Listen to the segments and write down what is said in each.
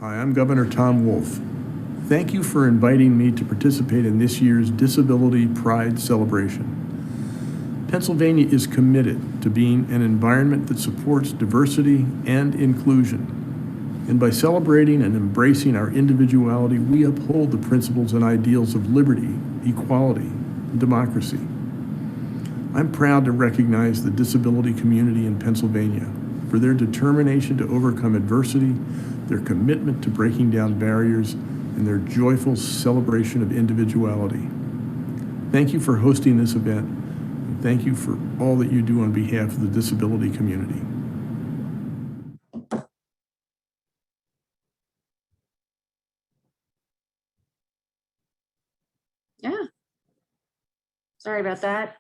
Hi, I'm Governor Tom Wolf. Thank you for inviting me to participate in this year's Disability Pride celebration. Pennsylvania is committed to being an environment that supports diversity and inclusion. And by celebrating and embracing our individuality, we uphold the principles and ideals of liberty, equality, and democracy. I'm proud to recognize the disability community in Pennsylvania for their determination to overcome adversity, their commitment to breaking down barriers, and their joyful celebration of individuality. Thank you for hosting this event, and thank you for all that you do on behalf of the disability community. Yeah, sorry about that.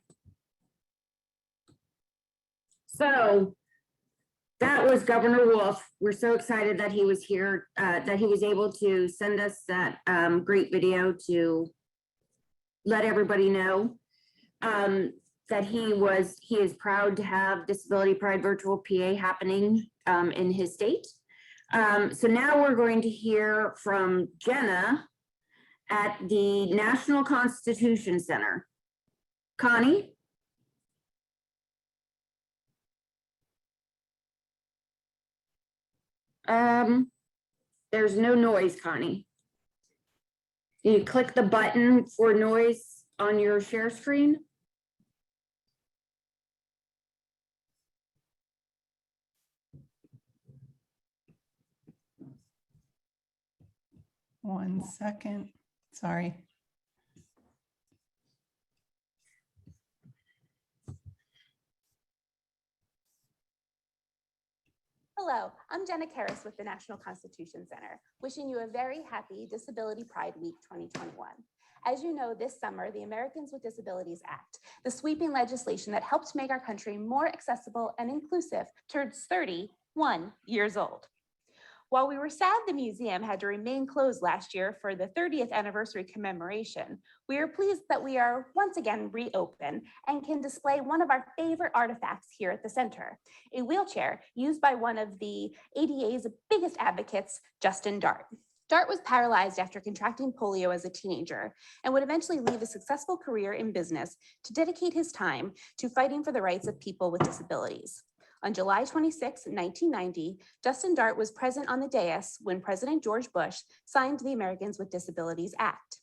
So that was Governor Wolf. We're so excited that he was here, that he was able to send us that great video to let everybody know that he is proud to have Disability Pride Virtual PA happening in his state. So now we're going to hear from Jenna at the National Constitution Center. Connie? There's no noise, Connie. Can you click the button for noise on your share screen? One second, sorry. Hello, I'm Jenna Karras with the National Constitution Center, wishing you a very happy Disability Pride Week 2021. As you know, this summer, the Americans with Disabilities Act, the sweeping legislation that helped make our country more accessible and inclusive, turns 31 years old. While we were sad the museum had to remain closed last year for the 30th anniversary commemoration, we are pleased that we are once again reopened and can display one of our favorite artifacts here at the center, a wheelchair used by one of the ADA's biggest advocates, Justin Dart. Dart was paralyzed after contracting polio as a teenager and would eventually leave a successful career in business to dedicate his time to fighting for the rights of people with disabilities. On July 26, 1990, Justin Dart was present on the dais when President George Bush signed the Americans with Disabilities Act.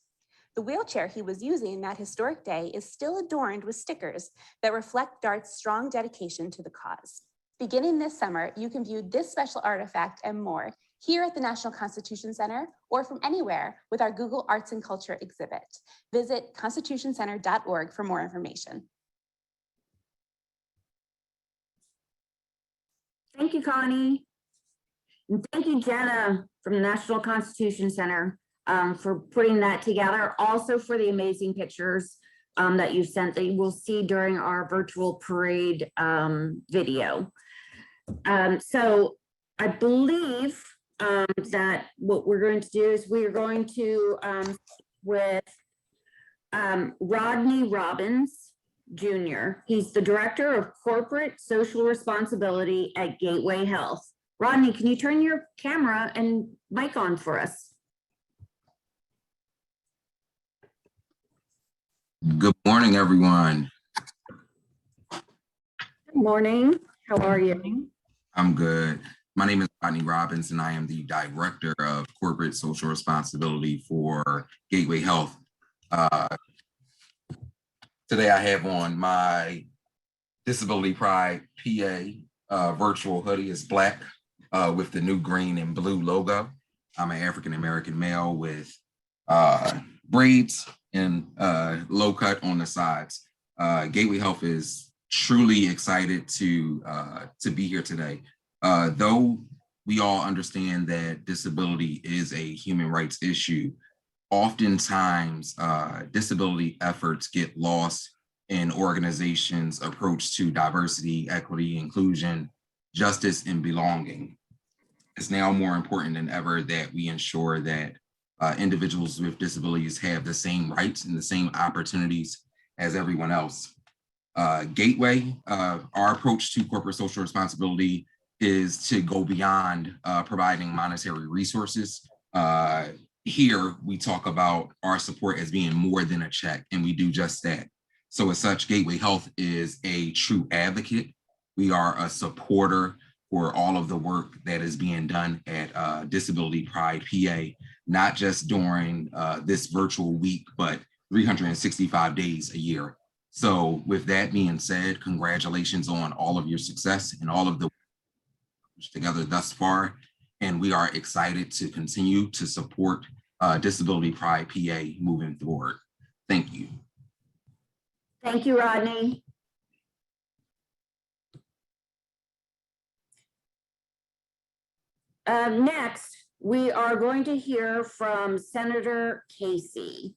The wheelchair he was using that historic day is still adorned with stickers that reflect Dart's strong dedication to the cause. Beginning this summer, you can view this special artifact and more here at the National Constitution Center or from anywhere with our Google Arts and Culture exhibit. Visit constitutioncenter.org for more information. Thank you, Connie. And thank you, Jenna from the National Constitution Center for putting that together. Also for the amazing pictures that you sent that you will see during our virtual parade video. So I believe that what we're going to do is we are going to with Rodney Robbins Jr. He's the Director of Corporate Social Responsibility at Gateway Health. Rodney, can you turn your camera and mic on for us? Good morning, everyone. Good morning. How are you? I'm good. My name is Rodney Robbins, and I am the Director of Corporate Social Responsibility for Gateway Health. Today I have on my Disability Pride PA virtual hoodie. Is black with the new green and blue logo. I'm an African-American male with braids and low cut on the sides. Gateway Health is truly excited to be here today. Though we all understand that disability is a human rights issue, oftentimes disability efforts get lost in organizations' approach to diversity, equity, inclusion, justice, and belonging. It's now more important than ever that we ensure that individuals with disabilities have the same rights and the same opportunities as everyone else. Gateway, our approach to corporate social responsibility is to go beyond providing monetary resources. Here, we talk about our support as being more than a check, and we do just that. So as such, Gateway Health is a true advocate. We are a supporter for all of the work that is being done at Disability Pride PA, not just during this virtual week, but 365 days a year. So with that being said, congratulations on all of your success and all of the work together thus far. And we are excited to continue to support Disability Pride PA moving forward. Thank you. Thank you, Rodney. Next, we are going to hear from Senator Casey.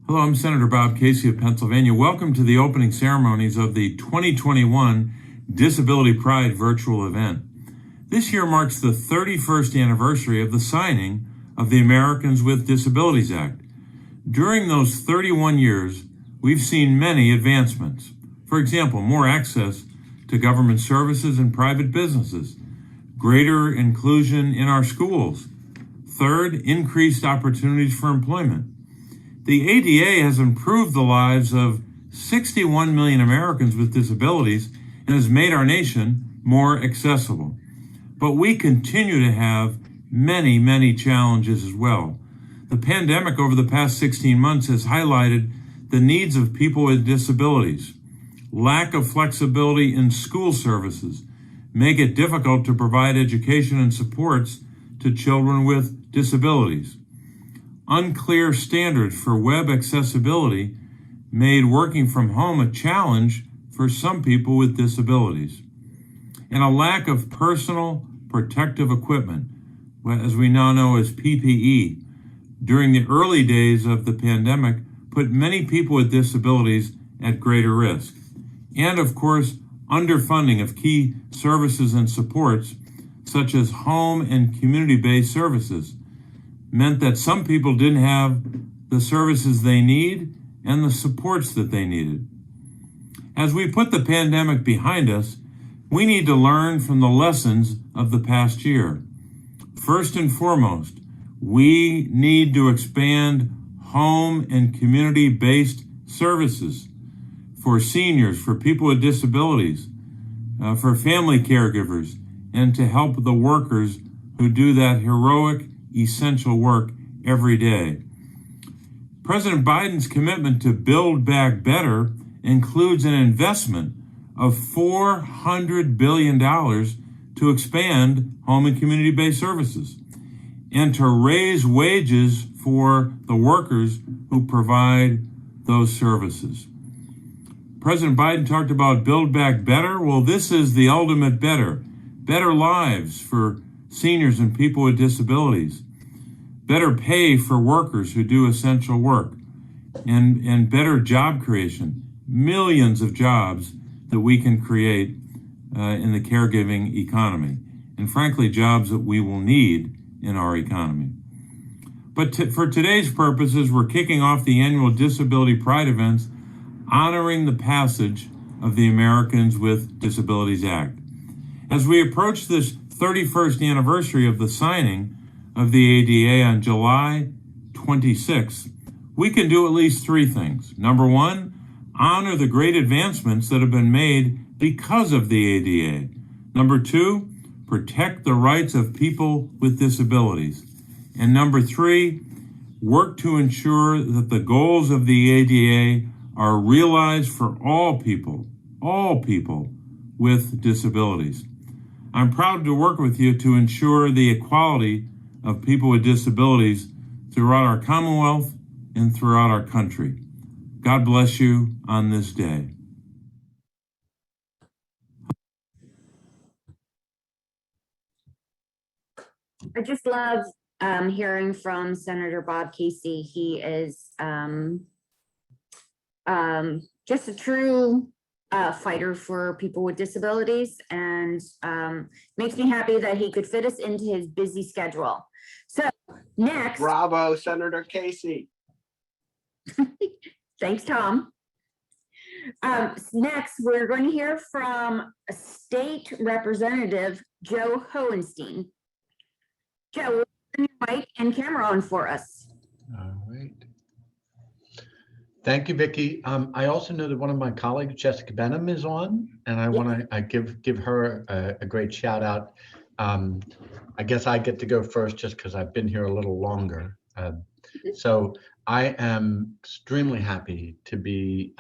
Hello, I'm Senator Bob Casey of Pennsylvania. Welcome to the opening ceremonies of the 2021 Disability Pride virtual event. This year marks the 31st anniversary of the signing of the Americans with Disabilities Act. During those 31 years, we've seen many advancements. For example, more access to government services and private businesses, greater inclusion in our schools. Third, increased opportunities for employment. The ADA has improved the lives of 61 million Americans with disabilities and has made our nation more accessible. But we continue to have many, many challenges as well. The pandemic over the past 16 months has highlighted the needs of people with disabilities. Lack of flexibility in school services make it difficult to provide education and supports to children with disabilities. Unclear standards for web accessibility made working from home a challenge for some people with disabilities. And a lack of personal protective equipment, as we now know as PPE, during the early days of the pandemic put many people with disabilities at greater risk. And of course, underfunding of key services and supports, such as home and community-based services, meant that some people didn't have the services they need and the supports that they needed. As we put the pandemic behind us, we need to learn from the lessons of the past year. First and foremost, we need to expand home and community-based services for seniors, for people with disabilities, for family caregivers, and to help the workers who do that heroic, essential work every day. President Biden's commitment to Build Back Better includes an investment of $400 billion to expand home and community-based services and to raise wages for the workers who provide those services. President Biden talked about Build Back Better. Well, this is the ultimate better. Better lives for seniors and people with disabilities. Better pay for workers who do essential work. And better job creation. Millions of jobs that we can create in the caregiving economy. And frankly, jobs that we will need in our economy. But for today's purposes, we're kicking off the annual Disability Pride events honoring the passage of the Americans with Disabilities Act. As we approach this 31st anniversary of the signing of the ADA on July 26th, we can do at least three things. Number one, honor the great advancements that have been made because of the ADA. Number two, protect the rights of people with disabilities. And number three, work to ensure that the goals of the ADA are realized for all people with disabilities. I'm proud to work with you to ensure the equality of people with disabilities throughout our Commonwealth and throughout our country. God bless you on this day. I just love hearing from Senator Bob Casey. He is just a true fighter for people with disabilities, and makes me happy that he could fit us into his busy schedule. So Next, Bravo, Senator Casey. thanks, Tom. Next, we're going to hear from State Representative Joe Hohenstein. Joe, turn your mic and camera on for us. All right. Thank you, Vicki. I also know that one of my colleagues, Jessica Benham, is on, and I want to give her a great shout out. I guess I get to go first just because I've been here a little longer. So I am extremely happy to be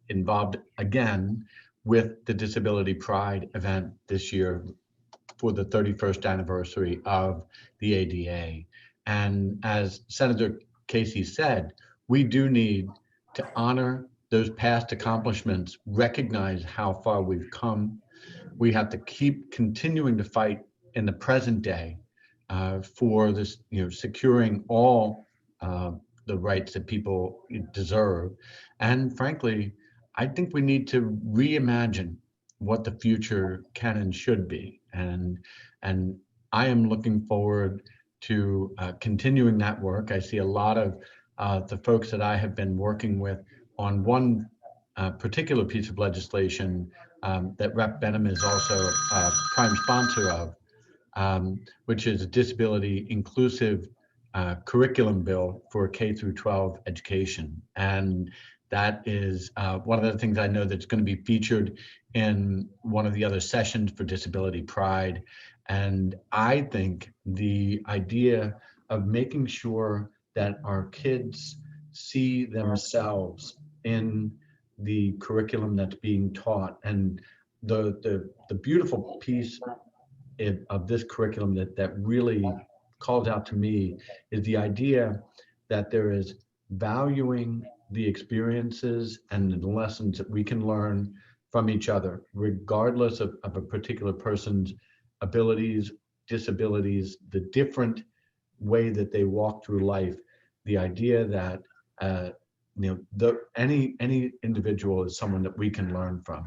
involved again with the Disability Pride event this year for the 31st anniversary of the ADA. And as Senator Casey said, we do need to honor those past accomplishments, recognize how far we've come. We have to keep continuing to fight in the present day for this, securing all the rights that people deserve. And frankly, I think we need to reimagine what the future can and should be. And I am looking forward to continuing that work. I see a lot of the folks that I have been working with on one particular piece of legislation that Rep. Benham is also a prime sponsor of, which is a disability inclusive curriculum bill for K through 12 education. And that is one of the things I know that's going to be featured in one of the other sessions for Disability Pride. And I think the idea of making sure that our kids see themselves in the curriculum that's being taught, and the beautiful piece of this curriculum that really calls out to me is the idea that there is valuing the experiences and the lessons that we can learn from each other, regardless of a particular person's abilities, disabilities, the different way that they walk through life. The idea that any individual is someone that we can learn from.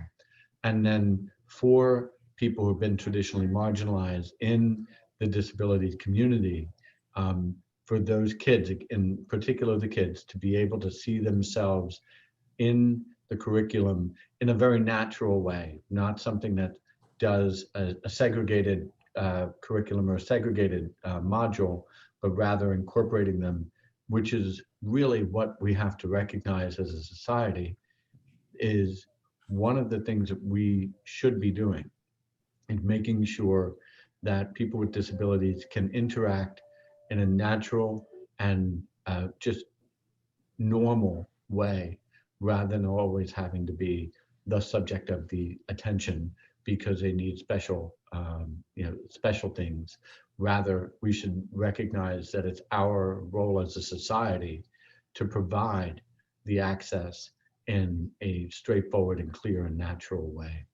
And then for people who have been traditionally marginalized in the disabilities community, for those kids, in particular the kids, to be able to see themselves in the curriculum in a very natural way, not something that does a segregated curriculum or a segregated module, but rather incorporating them, which is really what we have to recognize as a society, is one of the things that we should be doing, and making sure that people with disabilities can interact in a natural and just normal way, rather than always having to be the subject of the attention because they need special, special things. Rather, we should recognize that it's our role as a society to provide the access in a straightforward and clear and natural way.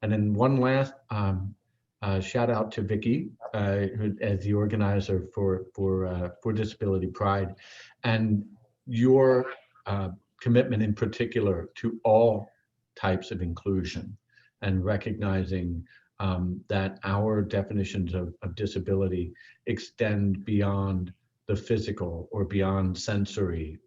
And then one last shout out to Vicki as the organizer for Disability Pride, and your commitment in particular to all types of inclusion, and recognizing that our definitions of disability extend beyond the physical or beyond sensory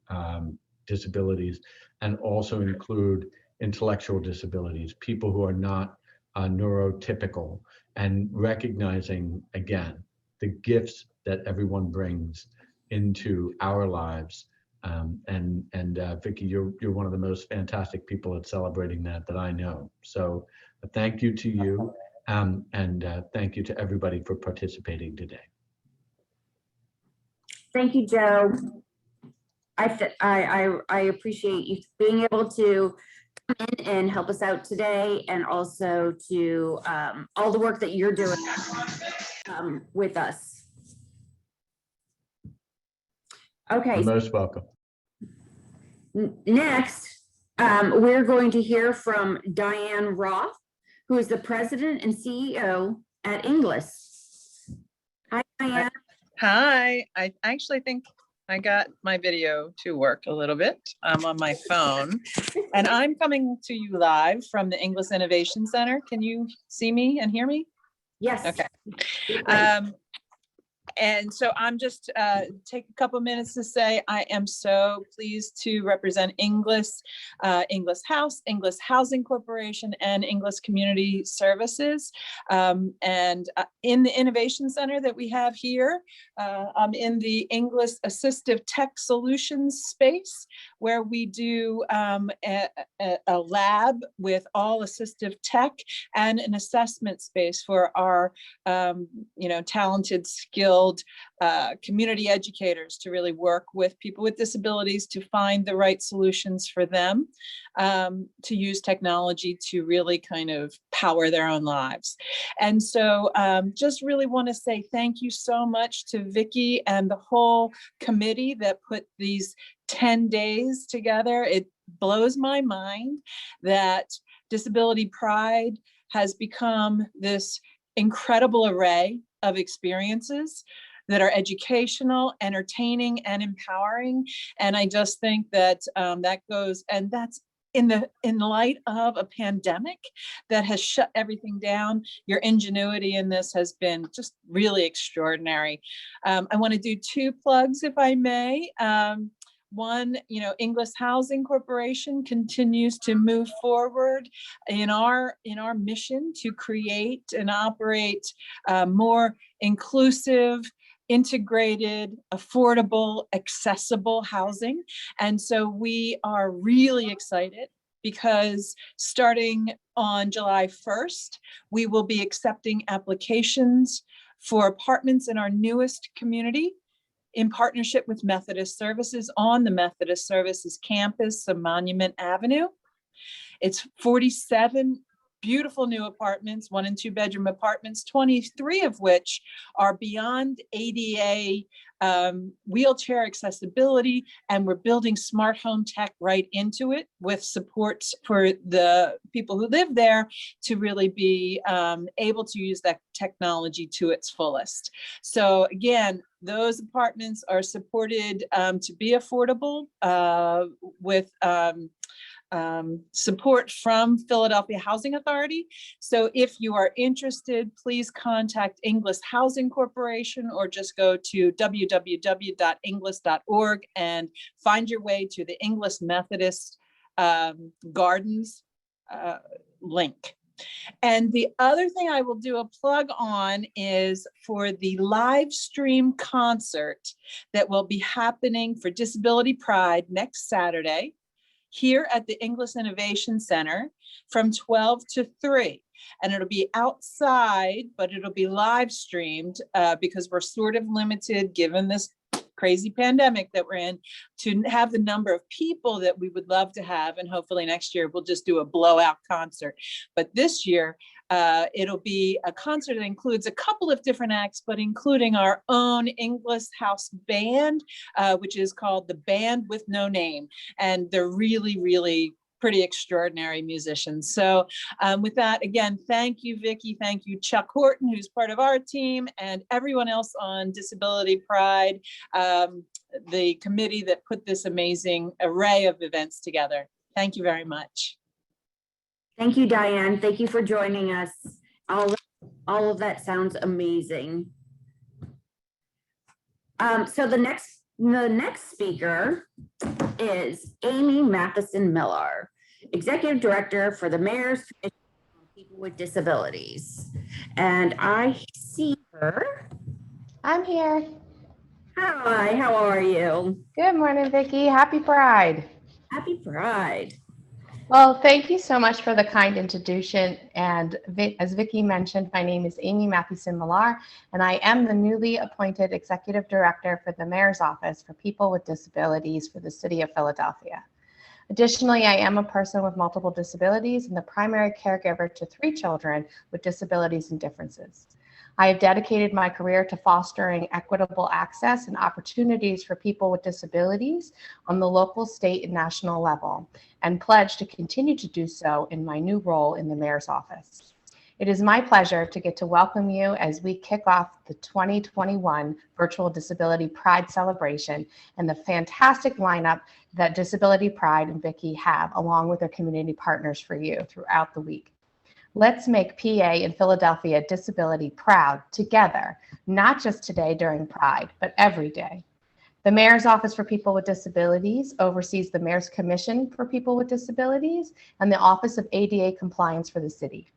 disabilities, and also include intellectual disabilities, people who are not neurotypical, and recognizing again the gifts that everyone brings into our lives. And Vicki, you're one of the most fantastic people at celebrating that I know. So thank you to you, and thank you to everybody for participating today. Thank you, Joe. I appreciate you being able to come in and help us out today, and also to all the work that you're doing with us. Okay. You're most welcome. Next, we're going to hear from Dyann Roth, who is the president and CEO at Inglis. Hi, Dyann. Hi, I actually think I got my video to work a little bit. I'm on my phone, and I'm coming to you live from the Inglis Innovation Center. Can you see me and hear me? Yes. Okay. And so I'm just take a couple minutes to say I am so pleased to represent Inglis, Inglis House, Inglis Housing Corporation, and Inglis Community Services. And in the Innovation Center that we have here, I'm in the Inglis Assistive Tech Solutions space, where we do a lab with all assistive tech and an assessment space for our talented, skilled community educators to really work with people with disabilities to find the right solutions for them, to use technology to really kind of power their own lives. And so just really want to say thank you so much to Vicki and the whole committee that put these 10 days together. It blows my mind that Disability Pride has become this incredible array of experiences that are educational, entertaining, and empowering. And I just think that that goes, and that's in light of a pandemic that has shut everything down. Your ingenuity in this has been just really extraordinary. I want to do 2 plugs, if I may. One, Inglis Housing Corporation continues to move forward in our mission to create and operate more inclusive, integrated, affordable, accessible housing. And so we are really excited because starting on July 1st, we will be accepting applications for apartments in our newest community, in partnership with Methodist Services on the Methodist Services campus of Monument Avenue. It's 47 beautiful new apartments, 1 and 2 bedroom apartments, 23 of which are beyond ADA wheelchair accessibility, and we're building smart home tech right into it with support for the people who live there to really be able to use that technology to its fullest. So again, those apartments are supported to be affordable with support from Philadelphia Housing Authority. So if you are interested, please contact Inglis Housing Corporation or just go to www.inglis.org and find your way to the Inglis Methodist Gardens link. And the other thing I will do a plug on is for the live stream concert that will be happening for Disability Pride next Saturday here at the Inglis Innovation Center from 12 to 3. And it'll be outside, but it'll be live streamed because we're sort of limited, given this crazy pandemic that we're in, to have the number of people that we would love to have. And hopefully next year we'll just do a blowout concert. But this year, it'll be a concert that includes a couple of different acts, but including our own Inglis House Band, which is called the Band with No Name. And they're really, really pretty extraordinary musicians. So with that, again, thank you, Vicki. Thank you, Chuck Horton, who's part of our team, and everyone else on Disability Pride, the committee that put this amazing array of events together. Thank you very much. Thank you, Dyann. Thank you for joining us. All of that sounds amazing. So the next speaker is Amy Mathewson Millar, Executive Director for the Mayor's Commission on People with Disabilities. And I see her. I'm here. Hi, how are you? Good morning, Vicki. Happy Pride. Happy Pride. Well, thank you so much for the kind introduction. And as Vicki mentioned, my name is Amy Mathewson Millar, and I am the newly appointed Executive Director for the Mayor's Office for People with Disabilities for the City of Philadelphia. Additionally, I am a person with multiple disabilities and the primary caregiver to 3 children with disabilities and differences. I have dedicated my career to fostering equitable access and opportunities for people with disabilities on the local, state, and national level, and pledge to continue to do so in my new role in the Mayor's Office. It is my pleasure to get to welcome you as we kick off the 2021 Virtual Disability Pride Celebration and the fantastic lineup that Disability Pride and Vicki have, along with their community partners, for you throughout the week. Let's make PA and Philadelphia disability proud together, not just today during Pride, but every day. The Mayor's Office for People with Disabilities oversees the Mayor's Commission for People with Disabilities and the Office of ADA Compliance for the city.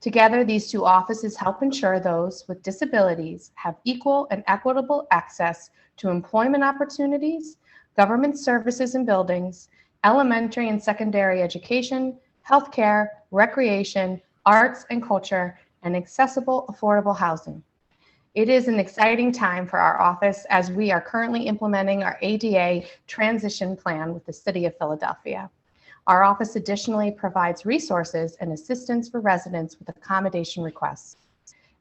Together, these two offices help ensure those with disabilities have equal and equitable access to employment opportunities, government services and buildings, elementary and secondary education, healthcare, recreation, arts and culture, and accessible, affordable housing. It is an exciting time for our office as we are currently implementing our ADA transition plan with the City of Philadelphia. Our office additionally provides resources and assistance for residents with accommodation requests.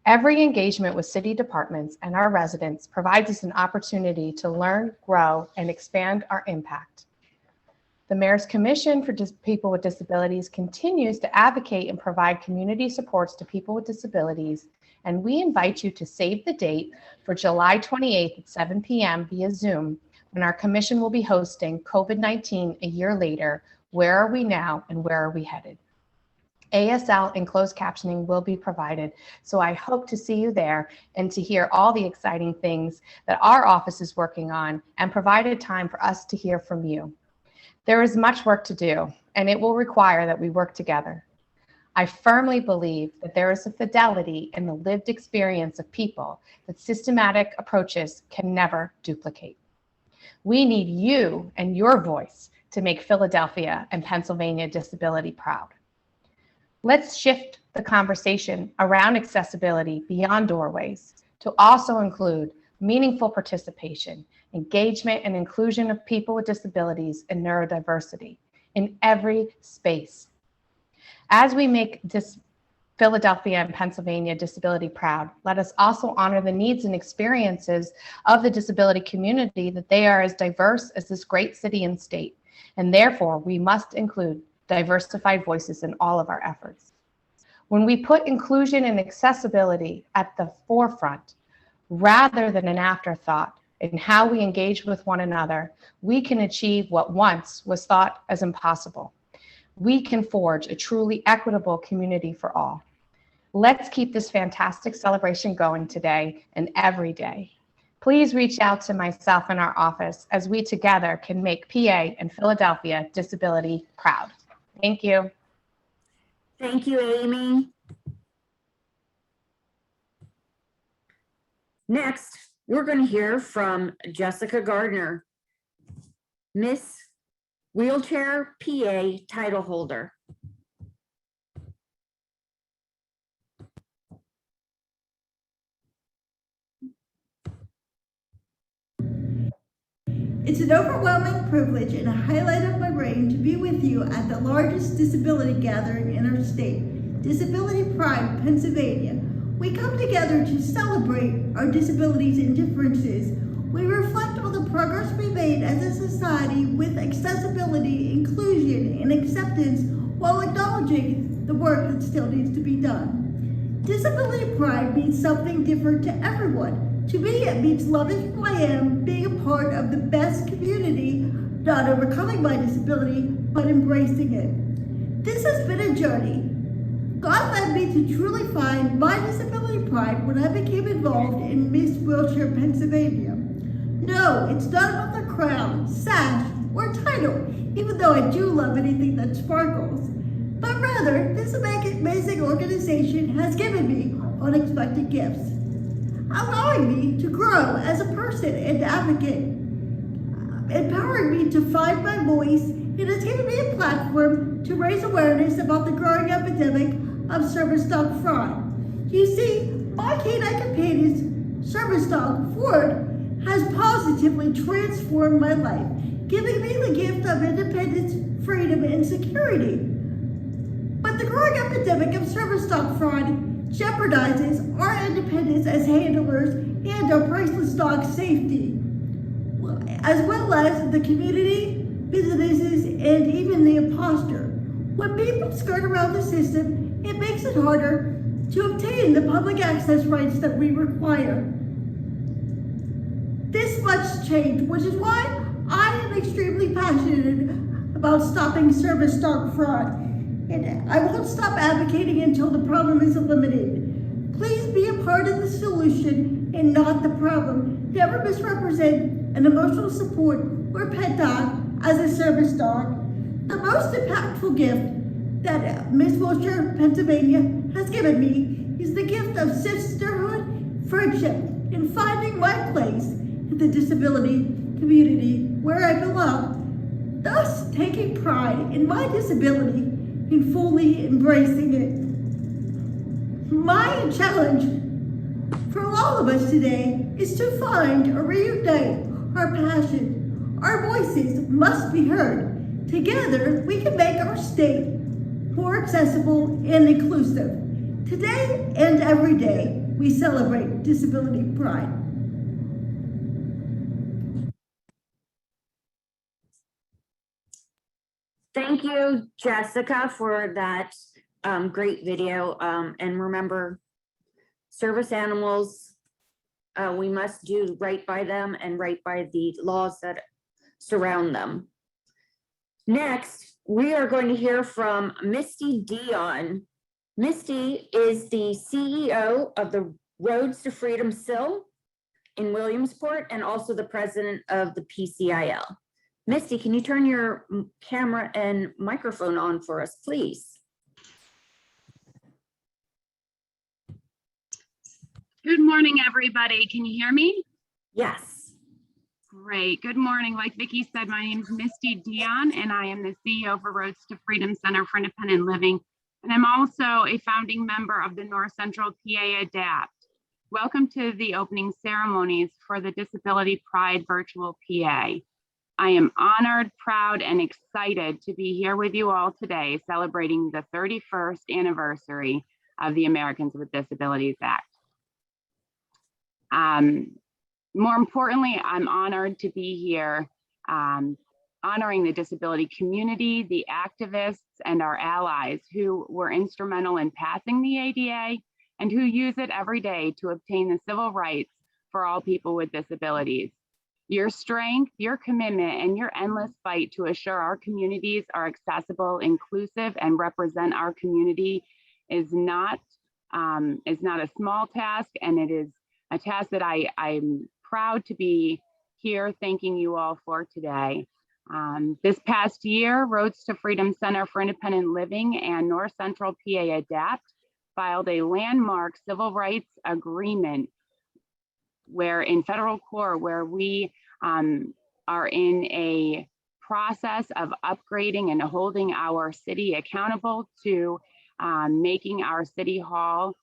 Every engagement with city departments and our residents provides us an opportunity to learn, grow, and expand our impact. The Mayor's Commission for People with Disabilities continues to advocate and provide community supports to people with disabilities, and we invite you to save the date for July 28th at 7 p.m. via Zoom, when our commission will be hosting COVID-19 a year later. Where are we now and where are we headed? ASL and closed captioning will be provided, so I hope to see you there and to hear all the exciting things that our office is working on and provide a time for us to hear from you. There is much work to do, and it will require that we work together. I firmly believe that there is a fidelity in the lived experience of people that systematic approaches can never duplicate. We need you and your voice to make Philadelphia and Pennsylvania disability proud. Let's shift the conversation around accessibility beyond doorways to also include meaningful participation, engagement, and inclusion of people with disabilities and neurodiversity in every space. As we make Philadelphia and Pennsylvania disability proud, let us also honor the needs and experiences of the disability community, that they are as diverse as this great city and state, and therefore we must include diversified voices in all of our efforts. When we put inclusion and accessibility at the forefront, rather than an afterthought in how we engage with one another, we can achieve what once was thought as impossible. We can forge a truly equitable community for all. Let's keep this fantastic celebration going today and every day. Please reach out to myself in our office as we together can make PA and Philadelphia disability proud. Thank you. Thank you, Amy. Next, we're going to hear from Jessica Gardner, Miss Wheelchair PA title holder. It's an overwhelming privilege and a highlight of my reign to be with you at the largest disability gathering in our state, Disability Pride, Pennsylvania. We come together to celebrate our disabilities and differences. We reflect on the progress we made as a society with accessibility, inclusion, and acceptance, while acknowledging the work that still needs to be done. Disability Pride means something different to everyone. To me, it means loving who I am, being a part of the best community, not overcoming my disability, but embracing it. This has been a journey. God led me to truly find my disability pride when I became involved in Miss Wheelchair Pennsylvania. No, it's not about the crown, sash, or title, even though I do love anything that sparkles. But rather, this amazing organization has given me unexpected gifts, allowing me to grow as a person and advocate, empowering me to find my voice. It has given me a platform to raise awareness about the growing epidemic of service dog fraud. You see, my canine companion's service dog, Ford, has positively transformed my life, giving me the gift of independence, freedom, and security. But the growing epidemic of service dog fraud jeopardizes our independence as handlers and our priceless dog safety, as well as the community, businesses, and even the imposter. When people skirt around the system, it makes it harder to obtain the public access rights that we require. This must change, which is why I am extremely passionate about stopping service dog fraud. and I won't stop advocating until the problem is eliminated. Please be a part of the solution and not the problem. Never misrepresent an emotional support or pet dog as a service dog. The most impactful gift that Miss Wilshire, Pennsylvania has given me is the gift of sisterhood, friendship, and finding my place in the disability community where I belong, thus taking pride in my disability and fully embracing it. My challenge for all of us today is to find or reunite our passion. Our voices must be heard. Together, we can make our state more accessible and inclusive. Today and every day, we celebrate disability pride. Thank you, Jessica, for that great video. And remember, service animals, we must do right by them and right by the laws that surround them. Next, we are going to hear from Misty Dion. Misty is the CEO of the Roads to Freedom CIL in Williamsport and also the president of the PCIL. Misty, can you turn your camera and microphone on for us, please? Good morning, everybody. Can you hear me? Yes. Great. Good morning. Like Vicki said, my name is Misty Dion, and I am the CEO for Roads to Freedom Center for Independent Living. And I'm also a founding member of the North Central PA ADAPT. Welcome to the opening ceremonies for the Disability Pride Virtual PA. I am honored, proud, and excited to be here with you all today, celebrating the 31st anniversary of the Americans with Disabilities Act. More importantly, I'm honored to be here honoring the disability community, the activists, and our allies who were instrumental in passing the ADA and who use it every day to obtain the civil rights for all people with disabilities. Your strength, your commitment, and your endless fight to assure our communities are accessible, inclusive, and represent our community is not a small task, and it is a task that I'm proud to be here thanking you all for today. This past year, Roads to Freedom Center for Independent Living and North Central PA ADAPT filed a landmark civil rights agreement where in federal court, where we are in a process of upgrading and holding our city accountable to making our city hall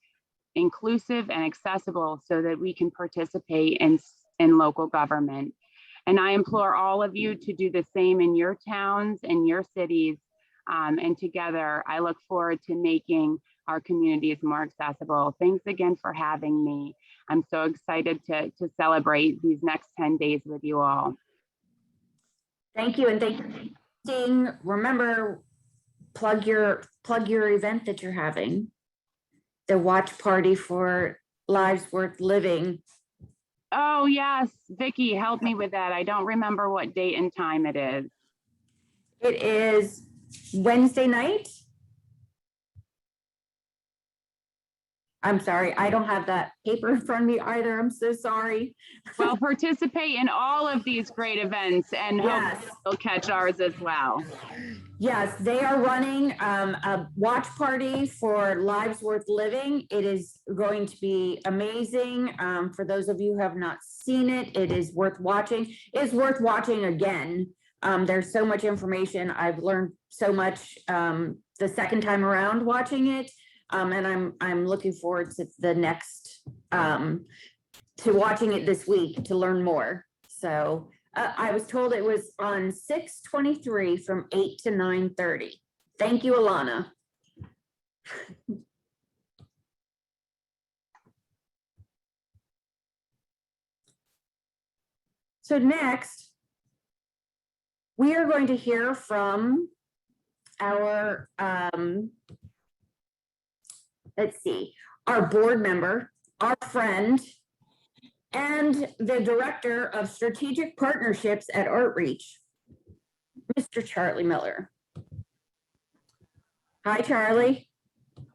inclusive and accessible so that we can participate in local government. And I implore all of you to do the same in your towns and your cities. And together, I look forward to making our communities more accessible. Thanks again for having me. I'm so excited to celebrate these next 10 days with you all. Thank you, and thank you. Remember, plug your event that you're having. The watch party for Lives Worth Living. Oh yes, Vicki, help me with that. I don't remember what date and time it is. It is Wednesday night. I'm sorry, I don't have that paper in front of me either. I'm so sorry. Well, participate in all of these great events and Yes. hope you'll catch ours as well. Yes, they are running a watch party for Lives Worth Living. It is going to be amazing. For those of you who have not seen it, it is worth watching. It's worth watching again. There's so much information. I've learned so much the second time around watching it. And I'm looking forward to the next, to watching it this week to learn more. So I was told it was on 6/23 from 8 to 9:30. Thank you, Alana. So next, we are going to hear from our, let's see, our board member, our friend, and the Director of Strategic Partnerships at Artreach, Mr. Charlie Miller. Hi, Charlie.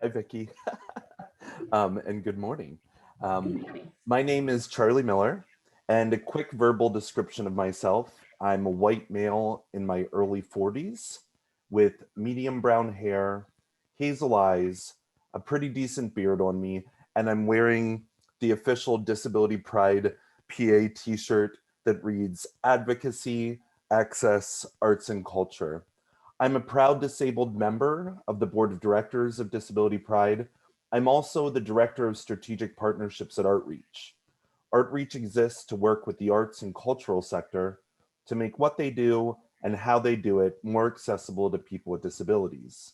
Hi, Vicki. And good morning. My name is Charlie Miller, and a quick verbal description of myself. I'm a white male in my early 40s with medium brown hair, hazel eyes, a pretty decent beard on me, and I'm wearing the official Disability Pride PA t-shirt that reads Advocacy, Access, Arts and Culture. I'm a proud disabled member of the Board of Directors of Disability Pride. I'm also the Director of Strategic Partnerships at Artreach. Artreach exists to work with the arts and cultural sector to make what they do and how they do it more accessible to people with disabilities.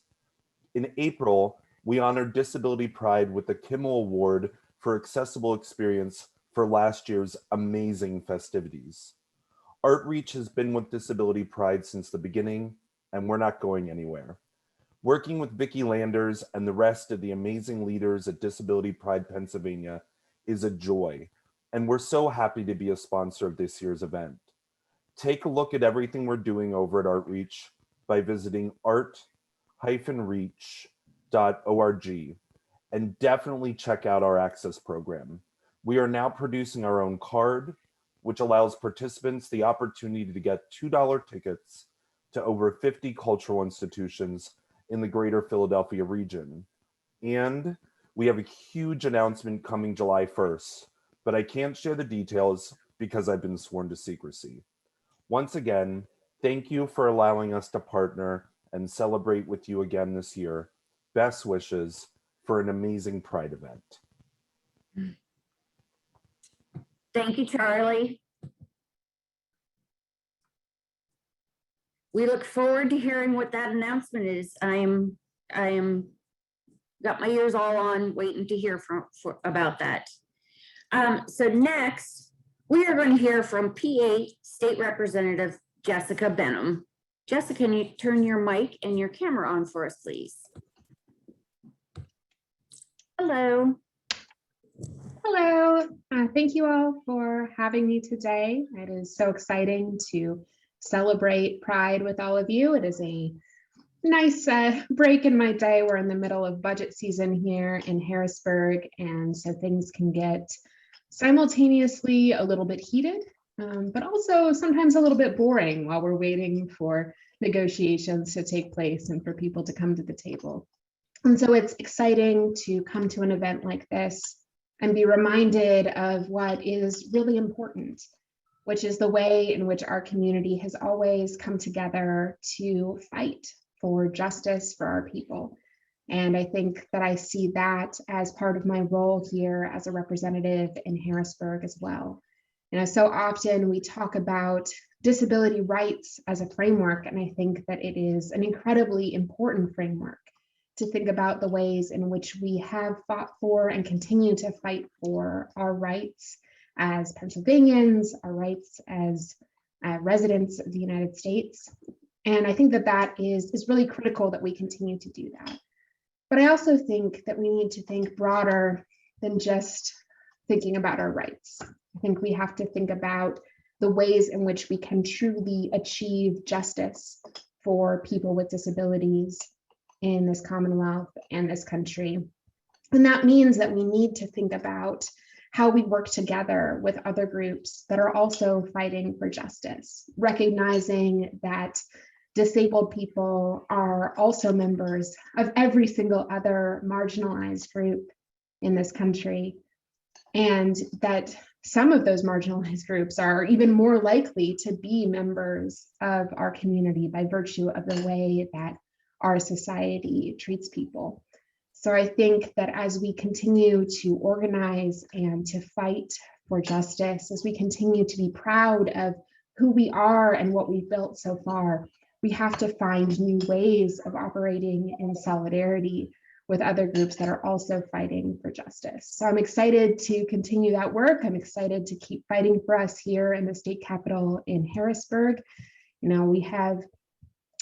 In April, we honored Disability Pride with the Kimmel Award for Accessible Experience for last year's amazing festivities. Artreach has been with Disability Pride since the beginning, and we're not going anywhere. Working with Vicki Landers and the rest of the amazing leaders at Disability Pride Pennsylvania is a joy, and we're so happy to be a sponsor of this year's event. Take a look at everything we're doing over at Artreach by visiting art-reach.org, and definitely check out our access program. We are now producing our own card, which allows participants the opportunity to get $2 tickets to over 50 cultural institutions in the greater Philadelphia region. And we have a huge announcement coming July 1st, but I can't share the details because I've been sworn to secrecy. Once again, thank you for allowing us to partner and celebrate with you again this year. Best wishes for an amazing Pride event. Thank you, Charlie. We look forward to hearing what that announcement is. I am got my ears all on waiting to hear about that. So next, we are going to hear from PA State Representative Jessica Benham. Jessica, can you turn your mic and your camera on for us, please? Hello. Hello, thank you all for having me today. It is so exciting to celebrate Pride with all of you. It is a nice break in my day. We're in the middle of budget season here in Harrisburg, and so things can get simultaneously a little bit heated, but also sometimes a little bit boring while we're waiting for negotiations to take place and for people to come to the table. And so it's exciting to come to an event like this and be reminded of what is really important, which is the way in which our community has always come together to fight for justice for our people. And I think that I see that as part of my role here as a representative in Harrisburg as well. You know, so often we talk about disability rights as a framework, and I think that it is an incredibly important framework to think about the ways in which we have fought for and continue to fight for our rights as Pennsylvanians, our rights as residents of the United States. And I think that that is really critical that we continue to do that. But I also think that we need to think broader than just thinking about our rights. I think we have to think about the ways in which we can truly achieve justice for people with disabilities in this Commonwealth and this country. And that means that we need to think about how we work together with other groups that are also fighting for justice, recognizing that disabled people are also members of every single other marginalized group in this country, and that some of those marginalized groups are even more likely to be members of our community by virtue of the way that our society treats people. So I think that as we continue to organize and to fight for justice, as we continue to be proud of who we are and what we've built so far, we have to find new ways of operating in solidarity with other groups that are also fighting for justice. So I'm excited to continue that work. I'm excited to keep fighting for us here in the state capitol in Harrisburg. You know, we have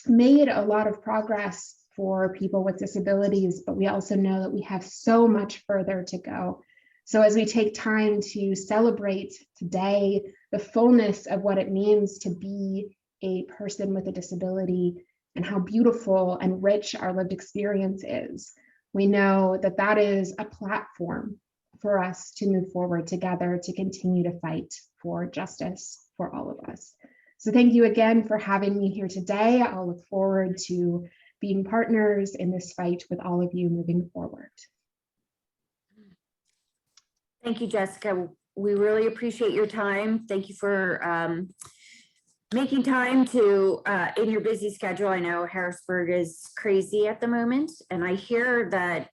made a lot of progress for people with disabilities, but we also know that we have so much further to go. So as we take time to celebrate today the fullness of what it means to be a person with a disability, and how beautiful and rich our lived experience is. We know that that is a platform for us to move forward together to continue to fight for justice for all of us. So thank you again for having me here today. I'll look forward to being partners in this fight with all of you moving forward. Thank you, Jessica. We really appreciate your time. Thank you for making time to, in your busy schedule. I know Harrisburg is crazy at the moment, and I hear that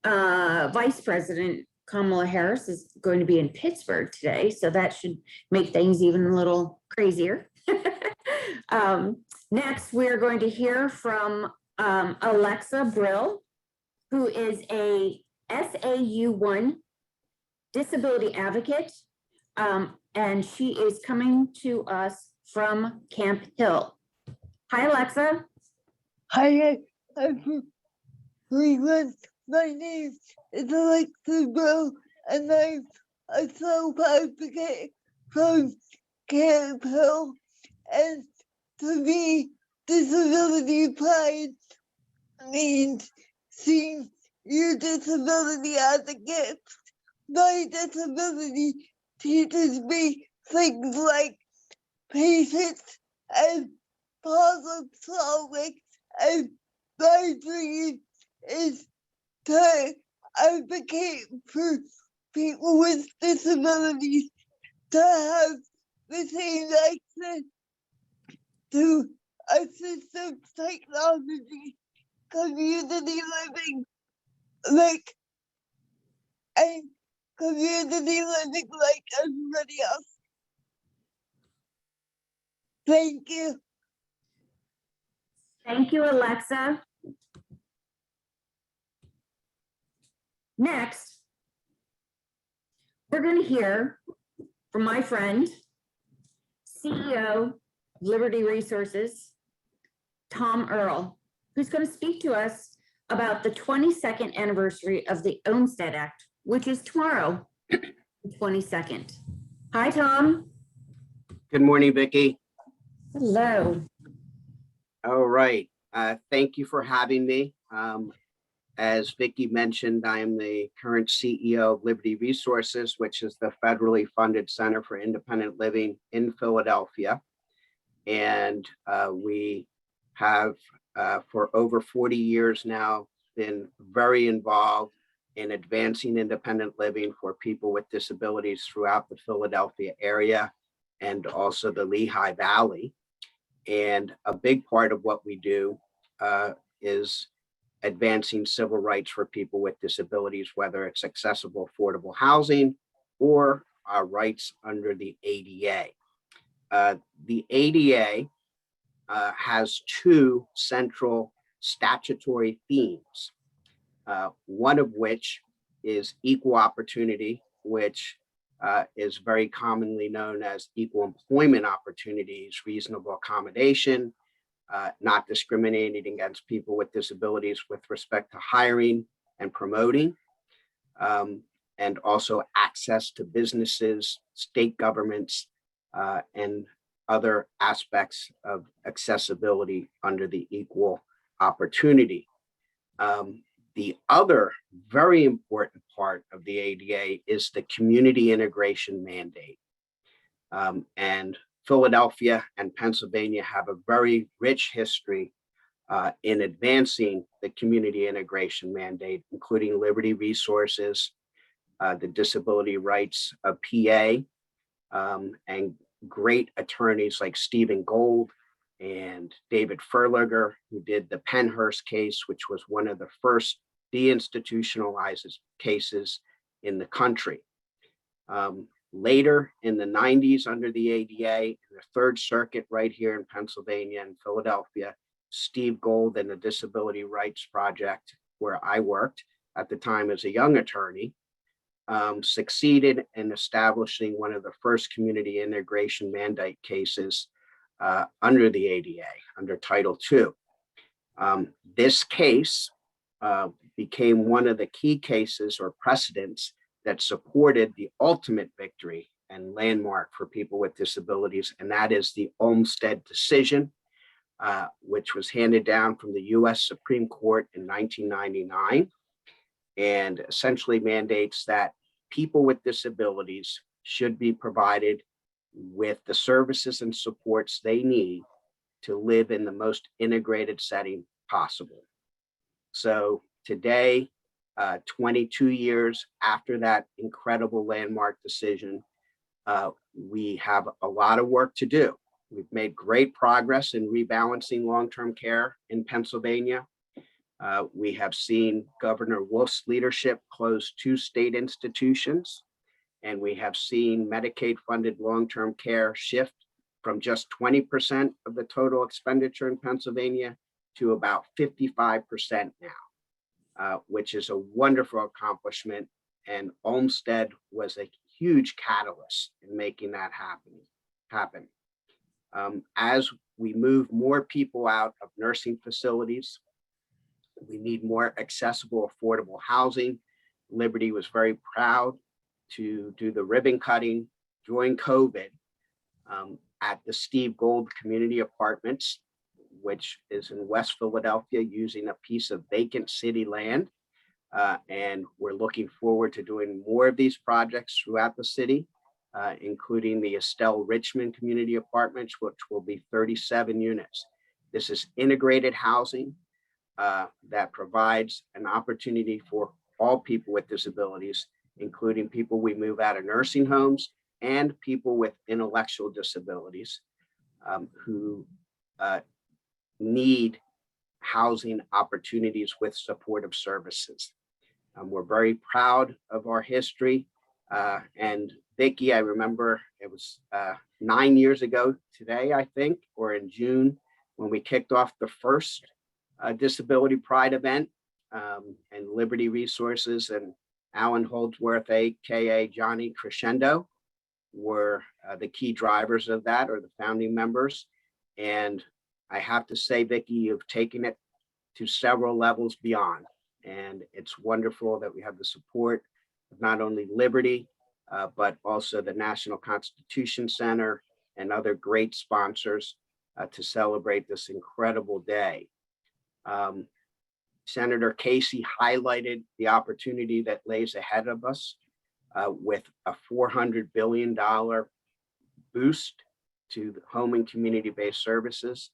Vice President Kamala Harris is going to be in Pittsburgh today, so that should make things even a little crazier. Next, we're going to hear from Alexa Brill, who is a SAU1 disability advocate, and she is coming to us from Camp Hill. Hi, Alexa. Hi, I'm Cleveland. My name is Alexa Brill, and I'm a self-advocate from Camp Hill. And to me, disability pride means seeing your disability as a gift. My disability teaches me things like patience and problem solving, and my dream is to advocate for people with disabilities to have the same access to assistive technology, community living, and community living like everybody else. Thank you. Thank you, Alexa. Next, we're going to hear from my friend, CEO of Liberty Resources, Tom Earle, who's going to speak to us about the 22nd anniversary of the Olmstead Act, which is tomorrow, the 22nd. Hi, Tom. Good morning, Vicki. Hello. All right. Thank you for having me. As Vicki mentioned, I am the current CEO of Liberty Resources, which is the federally funded Center for Independent Living in Philadelphia. And we have, for over 40 years now, been very involved in advancing independent living for people with disabilities throughout the Philadelphia area and also the Lehigh Valley. And a big part of what we do is advancing civil rights for people with disabilities, whether it's accessible, affordable housing or our rights under the ADA. The ADA has two central statutory themes, one of which is equal opportunity, which is very commonly known as equal employment opportunities, reasonable accommodation, not discriminating against people with disabilities with respect to hiring and promoting, and also access to businesses, state governments, and other aspects of accessibility under the equal opportunity. The other very important part of the ADA is the community integration mandate. And Philadelphia and Pennsylvania have a very rich history in advancing the community integration mandate, including Liberty Resources, the disability rights of PA, and great attorneys like Stephen Gold and David Furliger, who did the Pennhurst case, which was one of the first deinstitutionalized cases in the country. Later in the 90s, under the ADA, in the Third Circuit right here in Pennsylvania and Philadelphia, Steve Gold and the Disability Rights Project, where I worked at the time as a young attorney, succeeded in establishing one of the first community integration mandate cases under the ADA, under Title II. This case became one of the key cases or precedents that supported the ultimate victory and landmark for people with disabilities, and that is the Olmstead decision, which was handed down from the US Supreme Court in 1999, and essentially mandates that people with disabilities should be provided with the services and supports they need to live in the most integrated setting possible. So today, 22 years after that incredible landmark decision, we have a lot of work to do. We've made great progress in rebalancing long-term care in Pennsylvania. We have seen Governor Wolf's leadership close 2 state institutions, and we have seen Medicaid-funded long-term care shift from just 20% of the total expenditure in Pennsylvania to about 55% now, which is a wonderful accomplishment. And Olmstead was a huge catalyst in making that happen. As we move more people out of nursing facilities, we need more accessible, affordable housing. Liberty was very proud to do the ribbon cutting during COVID at the Steve Gold Community Apartments, which is in West Philadelphia, using a piece of vacant city land. And we're looking forward to doing more of these projects throughout the city, including the Estelle Richmond Community Apartments, which will be 37 units. This is integrated housing that provides an opportunity for all people with disabilities, including people we move out of nursing homes and people with intellectual disabilities who need housing opportunities with supportive services. We're very proud of our history. And Vicki, I remember it was 9 years ago today, I think, or in June, when we kicked off the first Disability Pride event, and Liberty Resources and Alan Holdsworth, AKA Johnny Crescendo, were the key drivers of that, or the founding members. And I have to say, Vicki, you've taken it to several levels beyond. And it's wonderful that we have the support of not only Liberty, but also the National Constitution Center and other great sponsors to celebrate this incredible day. Senator Casey highlighted the opportunity that lays ahead of us with a $400 billion boost to the home and community-based services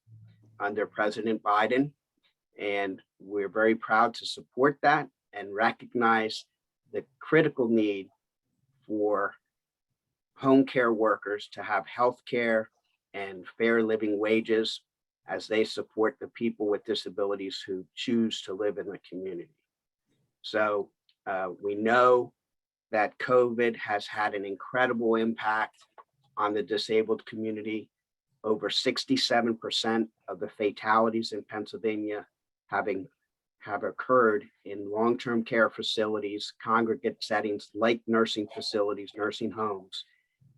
under President Biden. And we're very proud to support that and recognize the critical need for home care workers to have health care and fair living wages as they support the people with disabilities who choose to live in the community. So we know that COVID has had an incredible impact on the disabled community. Over 67% of the fatalities in Pennsylvania have occurred in long-term care facilities, congregate settings like nursing facilities, nursing homes.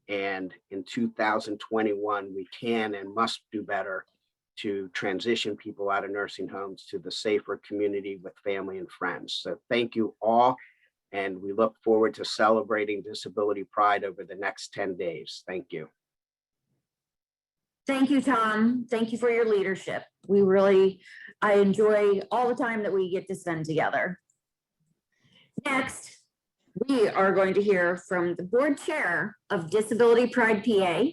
And in 2021, we can and must do better to transition people out of nursing homes to the safer community with family and friends. So thank you all. And we look forward to celebrating Disability Pride over the next 10 days. Thank you. Thank you, Tom. Thank you for your leadership. I enjoy all the time that we get to spend together. Next, we are going to hear from the board chair of Disability Pride PA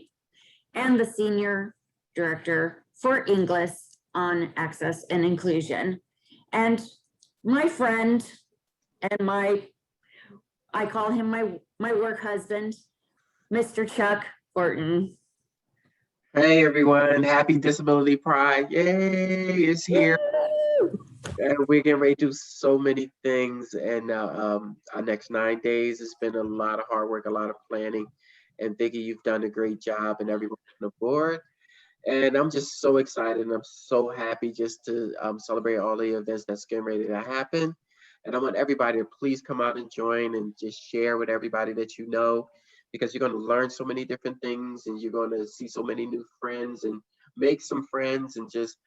and the senior director for Inglis on access and inclusion. And my friend and I call him my work husband, Mr. Chuck Horton. Hey everyone, happy Disability Pride. Yay, it's here. And we're getting ready to do so many things. And our next 9 days, it's been a lot of hard work, a lot of planning. And Vicki, you've done a great job, and everyone on the board. And I'm just so excited, and I'm so happy just to celebrate all the events that's getting ready to happen. And I want everybody to please come out and join and just share with everybody that you know, because you're going to learn so many different things, and you're going to see so many new friends and make some friends and just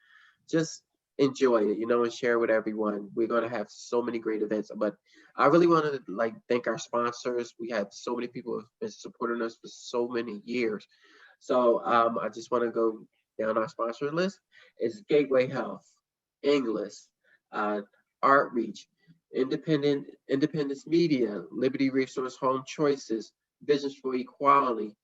enjoy it, you know, and share with everyone. We're going to have so many great events, but I really want to thank our sponsors. We have so many people who have been supporting us for so many years. So I just want to go down our sponsor list is Gateway Health, English, Outreach, Independence Media, Liberty Resource Home Choices, Visions for Equality,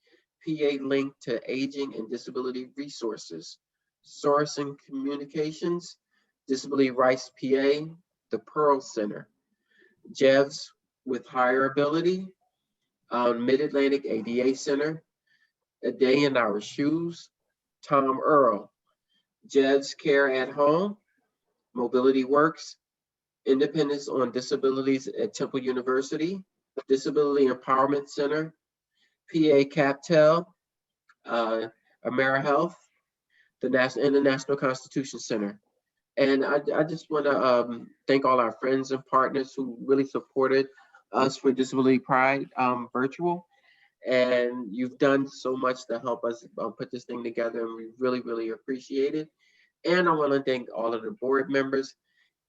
PA Link to Aging and Disability Resources, Sourcing Communications, Disability Rights PA, the Pearl Center, JEVS with Higher Ability, Mid-Atlantic ADA Center, A Day in Our Shoes, Tom Earle, JEVS Care at Home, Mobility Works, Independence on Disabilities at Temple University, Disability Empowerment Center, PA CapTel, AmeriHealth, the National Constitution Center. And I just want to thank all our friends and partners who really supported us for Disability Pride virtual. And you've done so much to help us put this thing together, and we really, really appreciate it. And I want to thank all of the board members,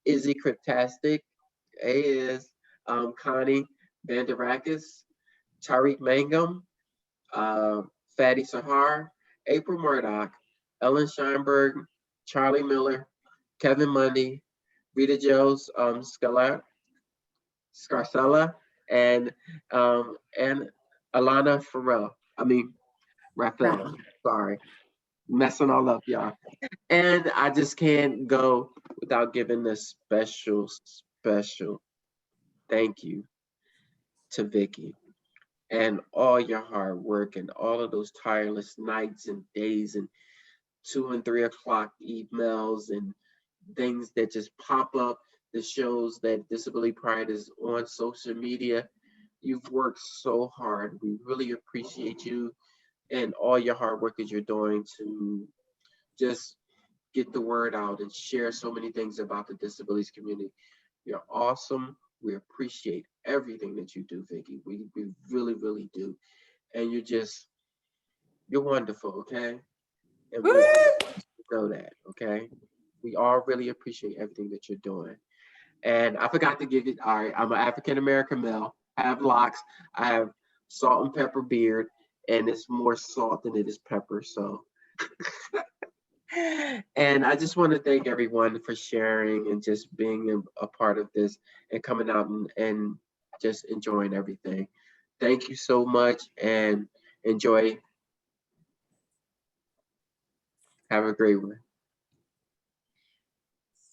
Izzy Cryptastic, AS, Connie Vanderakis, Tariq Mangum, Fatty Sahar, April Murdoch, Ellen Scheinberg, Charlie Miller, Kevin Mundy, Rita Joes, Scarcella, and Alana Raphael, sorry, messing all up, y'all. And I just can't go without giving a special thank you to Vicky and all your hard work and all of those tireless nights and days and 2 and 3 o'clock emails and things that just pop up that shows that Disability Pride is on social media. You've worked so hard. We really appreciate you and all your hard work that you're doing to just get the word out and share so many things about the disabilities community. You're awesome. We appreciate everything that you do, Vicky. We really, really do. And you're wonderful, okay? And we know that, okay? We all really appreciate everything that you're doing. And I forgot to give you, all right, I'm an African-American male, I have locks, I have salt and pepper beard, and it's more salt than it is pepper, so. And I just want to thank everyone for sharing and just being a part of this and coming out and just enjoying everything. Thank you so much and enjoy. Have a great one.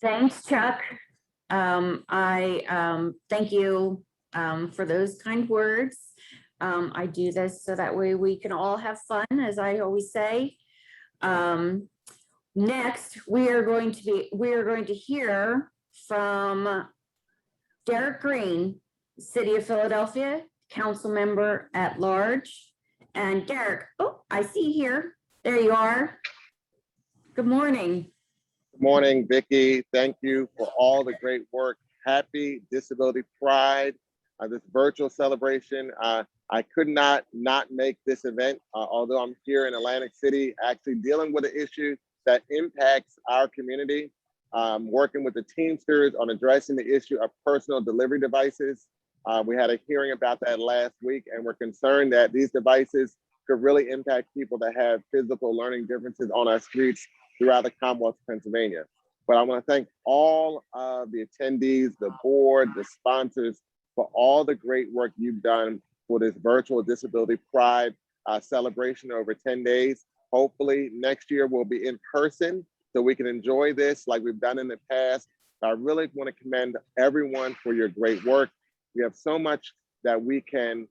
Thanks, Chuck. I thank you for those kind words. I do this so that way we can all have fun, as I always say. Next, we are going to hear from Derek Green, City of Philadelphia, Council Member at Large. And Derek, oh, I see here. There you are. Good morning. Good morning, Vicki. Thank you for all the great work. Happy Disability Pride, this virtual celebration. I could not make this event, although I'm here in Atlantic City, actually dealing with an issue that impacts our community, working with the Teamsters on addressing the issue of personal delivery devices. We had a hearing about that last week, and we're concerned that these devices could really impact people that have physical learning differences on our streets throughout the Commonwealth of Pennsylvania. But I want to thank all of the attendees, the board, the sponsors, for all the great work you've done for this virtual Disability Pride celebration over 10 days. Hopefully next year we'll be in person so we can enjoy this like we've done in the past. I really want to commend everyone for your great work. We have so much that we can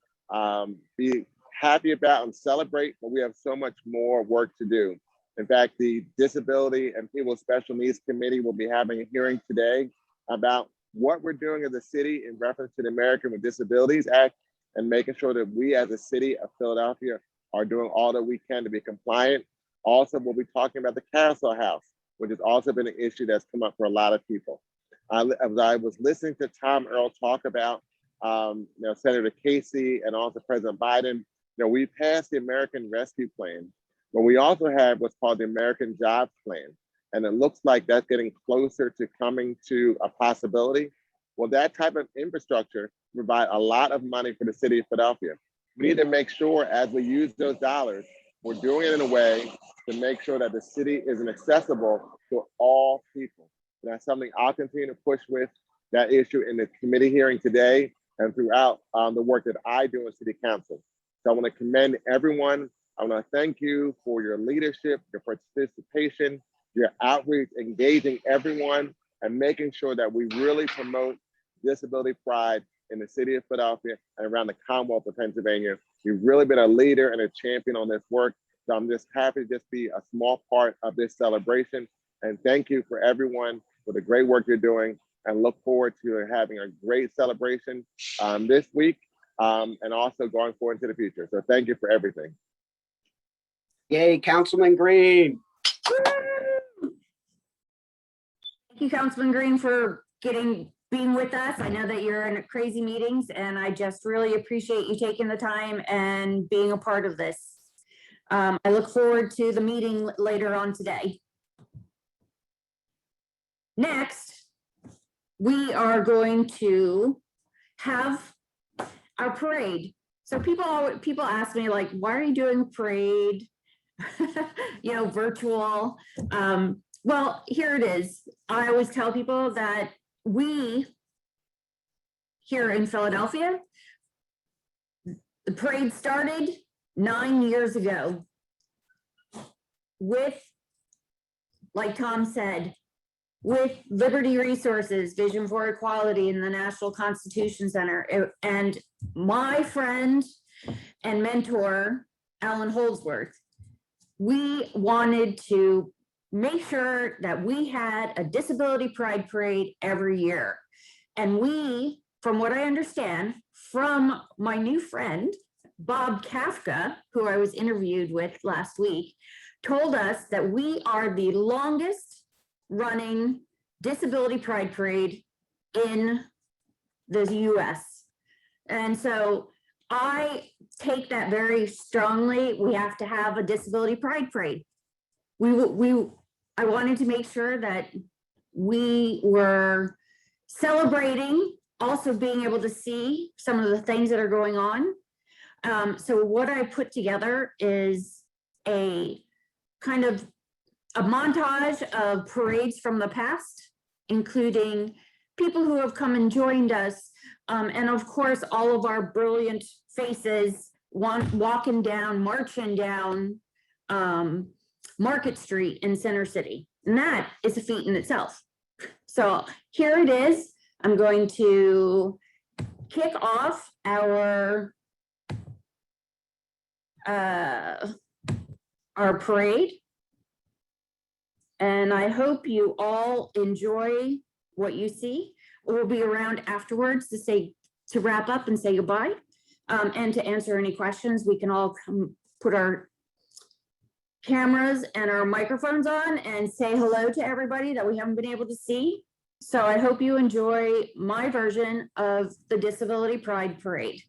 be happy about and celebrate, but we have so much more work to do. In fact, the Disability and People with Special Needs Committee will be having a hearing today about what we're doing as a city in reference to the American with Disabilities Act and making sure that we as a city of Philadelphia are doing all that we can to be compliant. Also, we'll be talking about the Castle House, which has also been an issue that's come up for a lot of people. As I was listening to Tom Earle talk about Senator Casey and also President Biden, we passed the American Rescue Plan, but we also have what's called the American Jobs Plan. And it looks like that's getting closer to coming to a possibility. Well, that type of infrastructure provide a lot of money for the city of Philadelphia. We need to make sure as we use those dollars, we're doing it in a way to make sure that the city is accessible to all people. And that's something I'll continue to push with that issue in the committee hearing today and throughout the work that I do in City Council. So I want to commend everyone. I want to thank you for your leadership, your participation, your outreach, engaging everyone, and making sure that we really promote disability pride in the city of Philadelphia and around the Commonwealth of Pennsylvania. You've really been a leader and a champion on this work. So I'm just happy to just be a small part of this celebration. And thank you for everyone for the great work you're doing, and look forward to having a great celebration this week and also going forward into the future. So thank you for everything. Yay, Councilman Green. Thank you, Councilman Green, for being with us. I know that you're in crazy meetings, and I just really appreciate you taking the time and being a part of this. I look forward to the meeting later on today. Next, we are going to have our parade. So people ask me, like, why are you doing a parade? Virtual. Well, here it is. I always tell people that we here in Philadelphia, the parade started 9 years ago with, like Tom said, with Liberty Resources, Vision for Equality in the National Constitution Center. And my friend and mentor, Alan Holdsworth, we wanted to make sure that we had a Disability Pride Parade every year. And we, from what I understand, from my new friend, Bob Kafka, who I was interviewed with last week, told us that we are the longest running Disability Pride Parade in the US. And so I take that very strongly. We have to have a Disability Pride Parade. I wanted to make sure that we were celebrating, also being able to see some of the things that are going on. So what I put together is a kind of a montage of parades from the past, including people who have come and joined us, and of course, all of our brilliant faces walking down, marching down Market Street in Center City. And that is a feat in itself. So here it is. I'm going to kick off our parade. And I hope you all enjoy what you see. We'll be around afterwards to wrap up and say goodbye, and to answer any questions. We can all come put our cameras and our microphones on and say hello to everybody that we haven't been able to see. So I hope you enjoy my version of the Disability Pride Parade.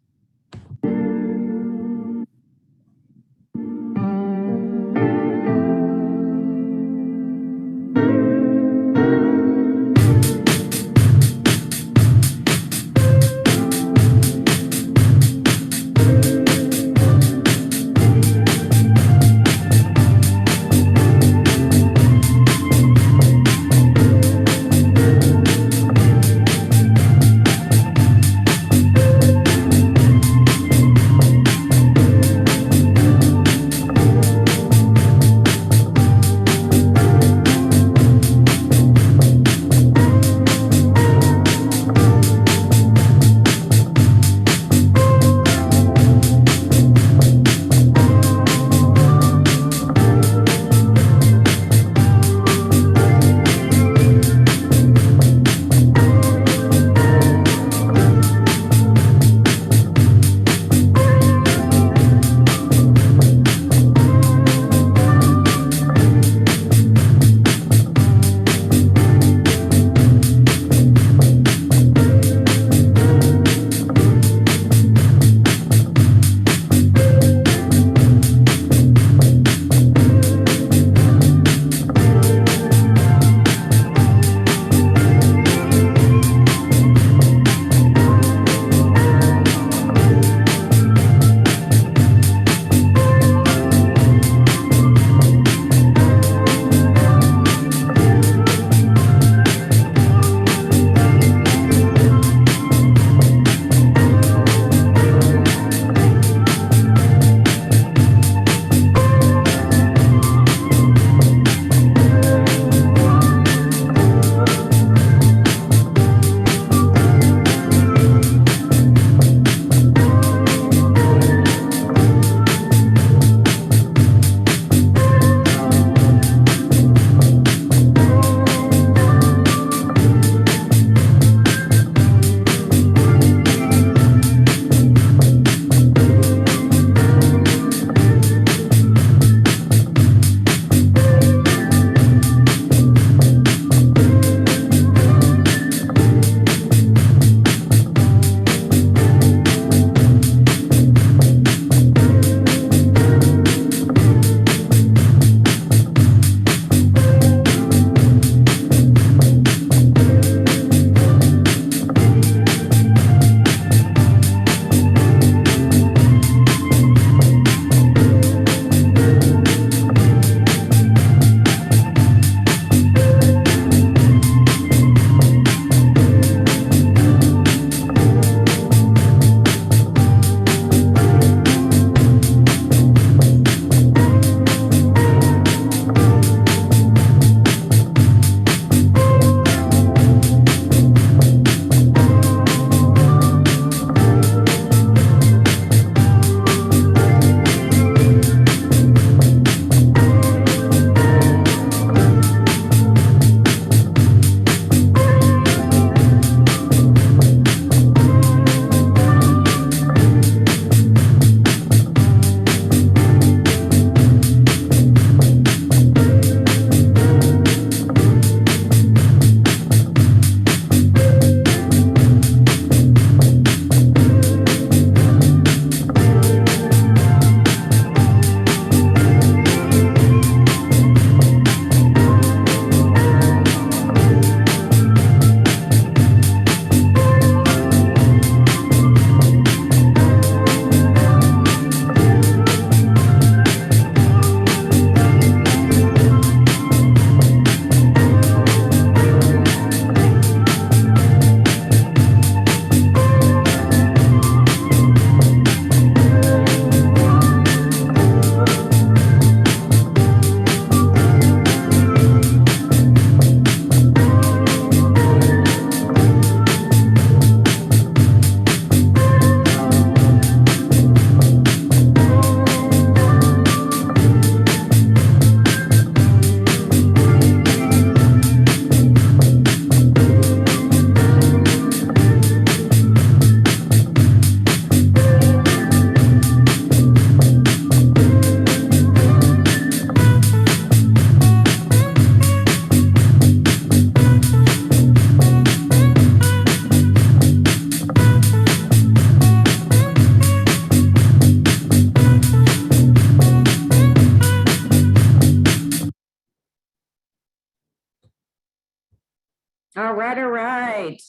All right, all right.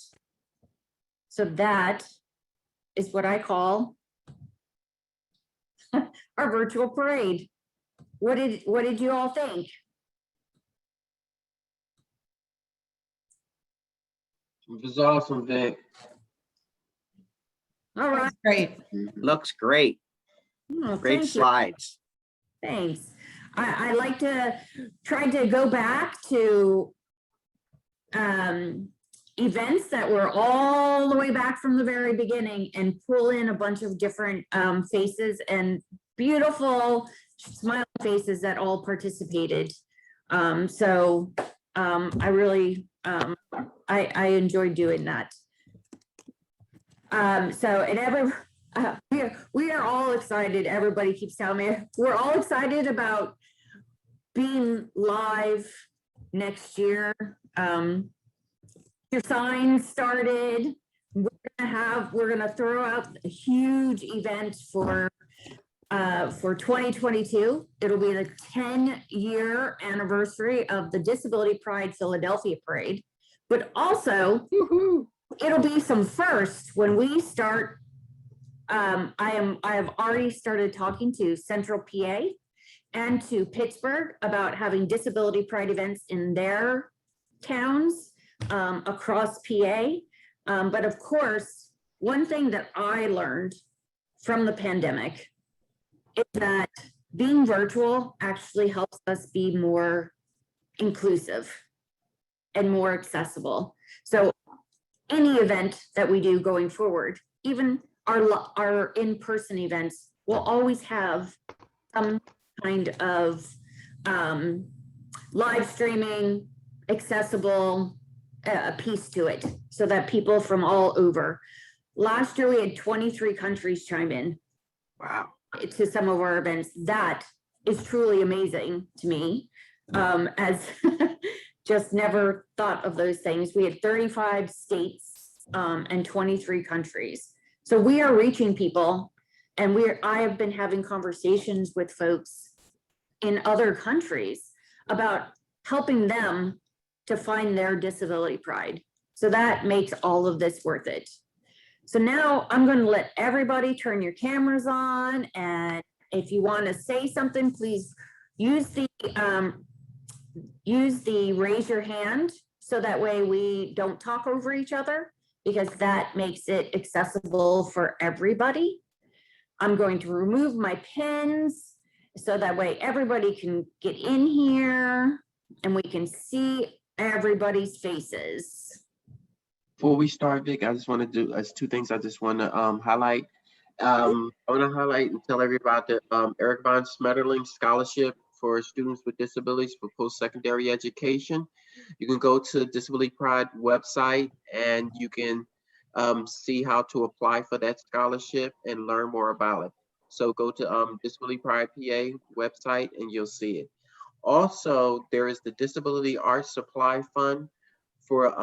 So that is what I call our virtual parade. What did you all think? It was awesome, Vic. All right. Great. Looks great. Oh, Great thank you. slides. Thanks. I like to try to go back to events that were all the way back from the very beginning and pull in a bunch of different faces and beautiful smiling faces that all participated. So I really, I enjoyed doing that. So, and we are all excited. Everybody keeps telling me we're all excited about being live next year. Your signs started. We're gonna throw out a huge event for 2022. It'll be the 10-year anniversary of the Disability Pride Philadelphia Parade, but also it'll be some firsts when we start. I have already started talking to Central PA and to Pittsburgh about having Disability Pride events in their towns across PA. But of course, one thing that I learned from the pandemic is that being virtual actually helps us be more inclusive and more accessible. So any event that we do going forward, even our in-person events, will always have some kind of live streaming, accessible piece to it, so that people from all over. Last year we had 23 countries chime in. Wow. To some of our events. That is truly amazing to me, as just never thought of those things. We had 35 states and 23 countries. So we are reaching people, and I have been having conversations with folks in other countries about helping them to find their disability pride. So that makes all of this worth it. So now I'm going to let everybody turn your cameras on, and if you want to say something, please use the raise your hand, so that way we don't talk over each other, because that makes it accessible for everybody. I'm going to remove my pins so that way everybody can get in here and we can see everybody's faces. Before we start, Vic, I just want to do two things. I just want to highlight. I want to highlight and tell everybody the Eric von Schmetterling Scholarship for students with disabilities for post-secondary education. You can go to Disability Pride website and you can see how to apply for that scholarship and learn more about it. So go to Disability Pride PA website and you'll see it. Also, there is the Disability Arts Supply Fund for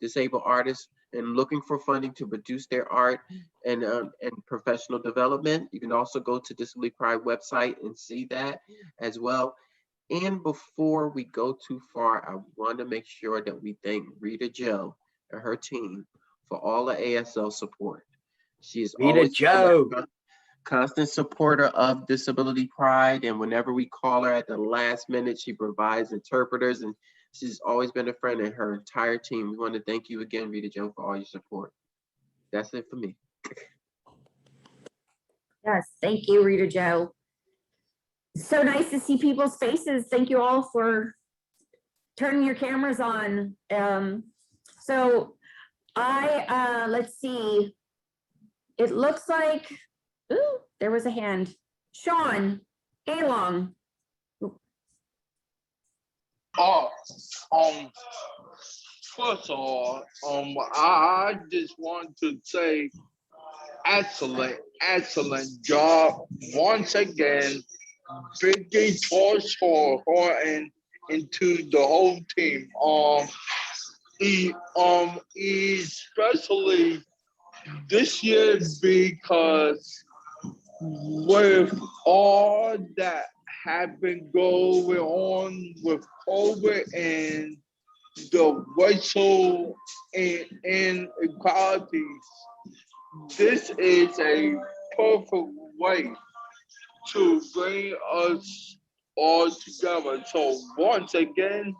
disabled artists and looking for funding to produce their art and professional development. You can also go to Disability Pride website and see that as well. And before we go too far, I want to make sure that we thank Rita Jo and her team for all the ASL support. She's always been a constant supporter of Disability Pride, and whenever we call her at the last minute, she provides interpreters, and she's always been a friend, and her entire team. We want to thank you again, Rita Jo, for all your support. That's it for me. Yes, thank you, Rita Jo. So nice to see people's faces. Thank you all for turning your cameras on. So let's see. It looks like, ooh, there was a hand. Sean Along. First of all, I just want to say excellent job once again. Vicky Horton into the whole team. Especially this year, because with all that have been going on with COVID and the racial inequalities, this is a perfect way to bring us all together. So once again,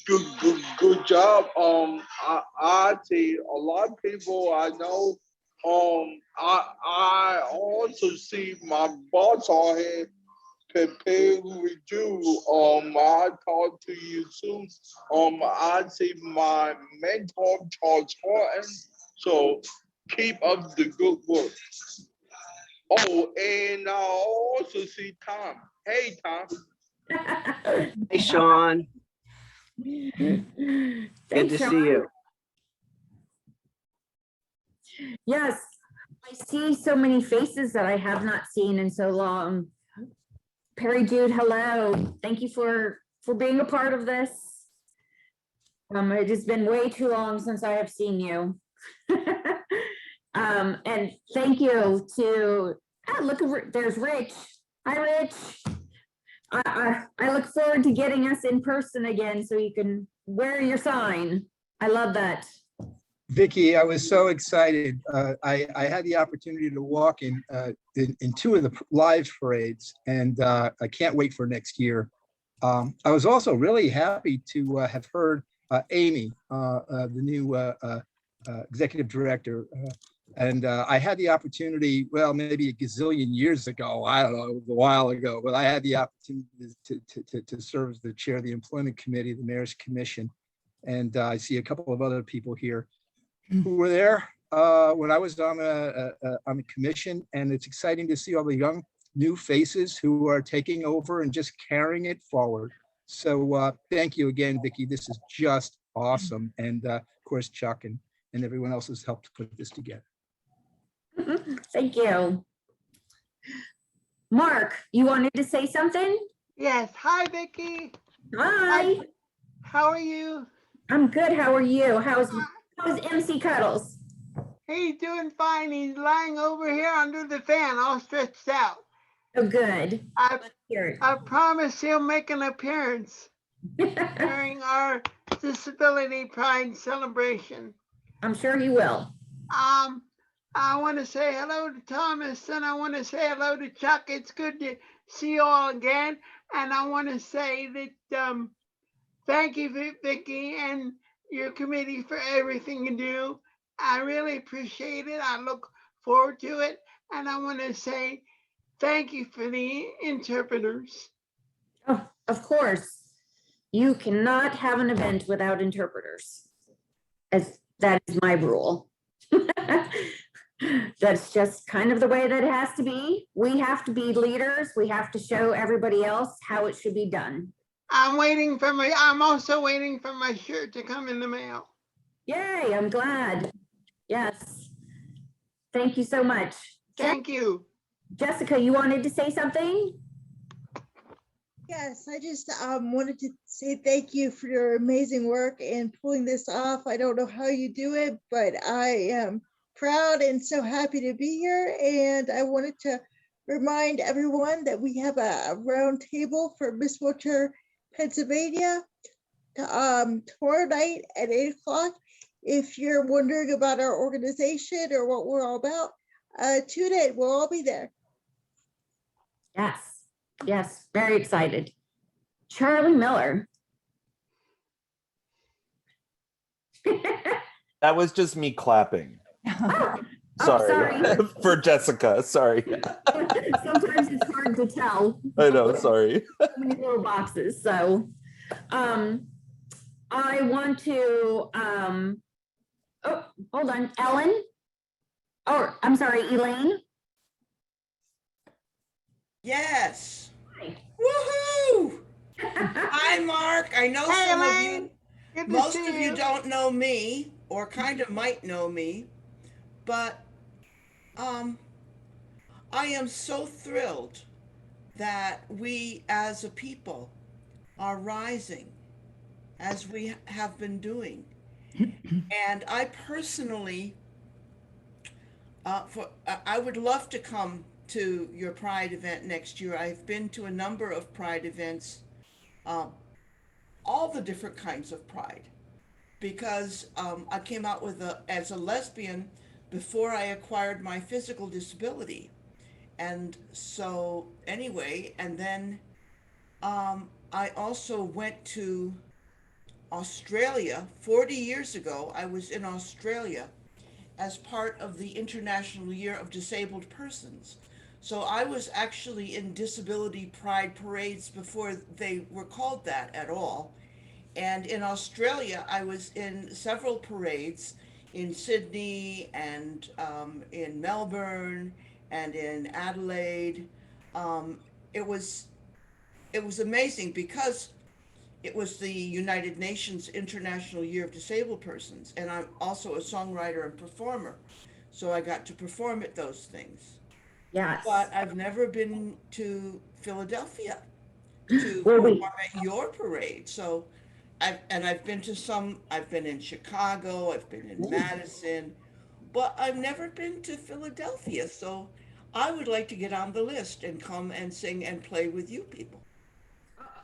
good job. I see a lot of people I know. I also see my boss on here prepared with you. I talk to you soon. I see my mentor Charles Horton. So keep up the good work. Oh, and I also see Tom. Hey, Tom. Hey, Sean. Good Thanks, to Sean. see you. Yes, I see so many faces that I have not seen in so long. Perry Jude, hello. Thank you for being a part of this. It has been way too long since I have seen you. And thank you to, look, there's Rich. Hi, Rich. I look forward to getting us in person again so you can wear your sign. I love that. Vicki, I was so excited. I had the opportunity to walk in two of the live parades, and I can't wait for next year. I was also really happy to have heard Amy, the new executive director. And I had the opportunity, well, maybe a gazillion years ago, I don't know, it was a while ago, but I had the opportunity to serve as the chair of the employment committee, the mayor's commission. And I see a couple of other people here who were there when I was on the commission. And it's exciting to see all the young new faces who are taking over and just carrying it forward. So thank you again, Vicki. This is just awesome. And of course, Chuck and everyone else has helped put this together. Thank you. Mark, you wanted to say something? Yes. Hi, Vicki. Hi. How are you? I'm good. How are you? How's MC Cuddles? He's doing fine. He's lying over here under the fan, all stretched out. Oh, good. I promise he'll make an appearance during our Disability Pride celebration. I'm sure he will. I want to say hello to Thomas, and I want to say hello to Chuck. It's good to see you all again. And I want to say that thank you, Vicki, and your committee for everything you do. I really appreciate it. I look forward to it. And I want to say thank you for the interpreters. Oh, of course. You cannot have an event without interpreters. As that is my rule. That's just kind of the way that it has to be. We have to be leaders. We have to show everybody else how it should be done. I'm also waiting for my shirt to come in the mail. Yay, I'm glad. Yes. Thank you so much. Thank you. Jessica, you wanted to say something? Yes, I just wanted to say thank you for your amazing work and pulling this off. I don't know how you do it, but I am proud and so happy to be here. And I wanted to remind everyone that we have a round table for Miss Wheelchair Pennsylvania tomorrow night at 8 o'clock. If you're wondering about our organization or what we're all about, tune in. We'll all be there. Yes. Yes, very excited. Charlie Miller. That was just me clapping. Oh, Sorry. sorry. For Jessica, sorry. Sometimes it's hard to tell. I know, sorry. So many little boxes. So I want to, oh, hold on, Ellen. Oh, I'm sorry, Elaine. Yes. Hi. Woohoo! Hi, Mark. I know Hey, some Elaine. of you, most of you don't know me or kind of might know me, but I am so thrilled that we as a people are rising as we have been doing. And I personally, I would love to come to your Pride event next year. I've been to a number of Pride events all the different kinds of pride, because I came out with as a lesbian before I acquired my physical disability. And so anyway, and then I also went to Australia 40 years ago. I was in Australia as part of the International Year of Disabled Persons. So I was actually in disability pride parades before they were called that at all. And in Australia, I was in several parades in Sydney and in Melbourne and in Adelaide. It was amazing because it was the United Nations International Year of Disabled Persons, and I'm also a songwriter and performer, so I got to perform at those things. Yes. But I've never been to Philadelphia to perform at your parade. So I've been to some. I've been in Chicago, I've been in Madison, but I've never been to Philadelphia. So I would like to get on the list and come and sing and play with you people.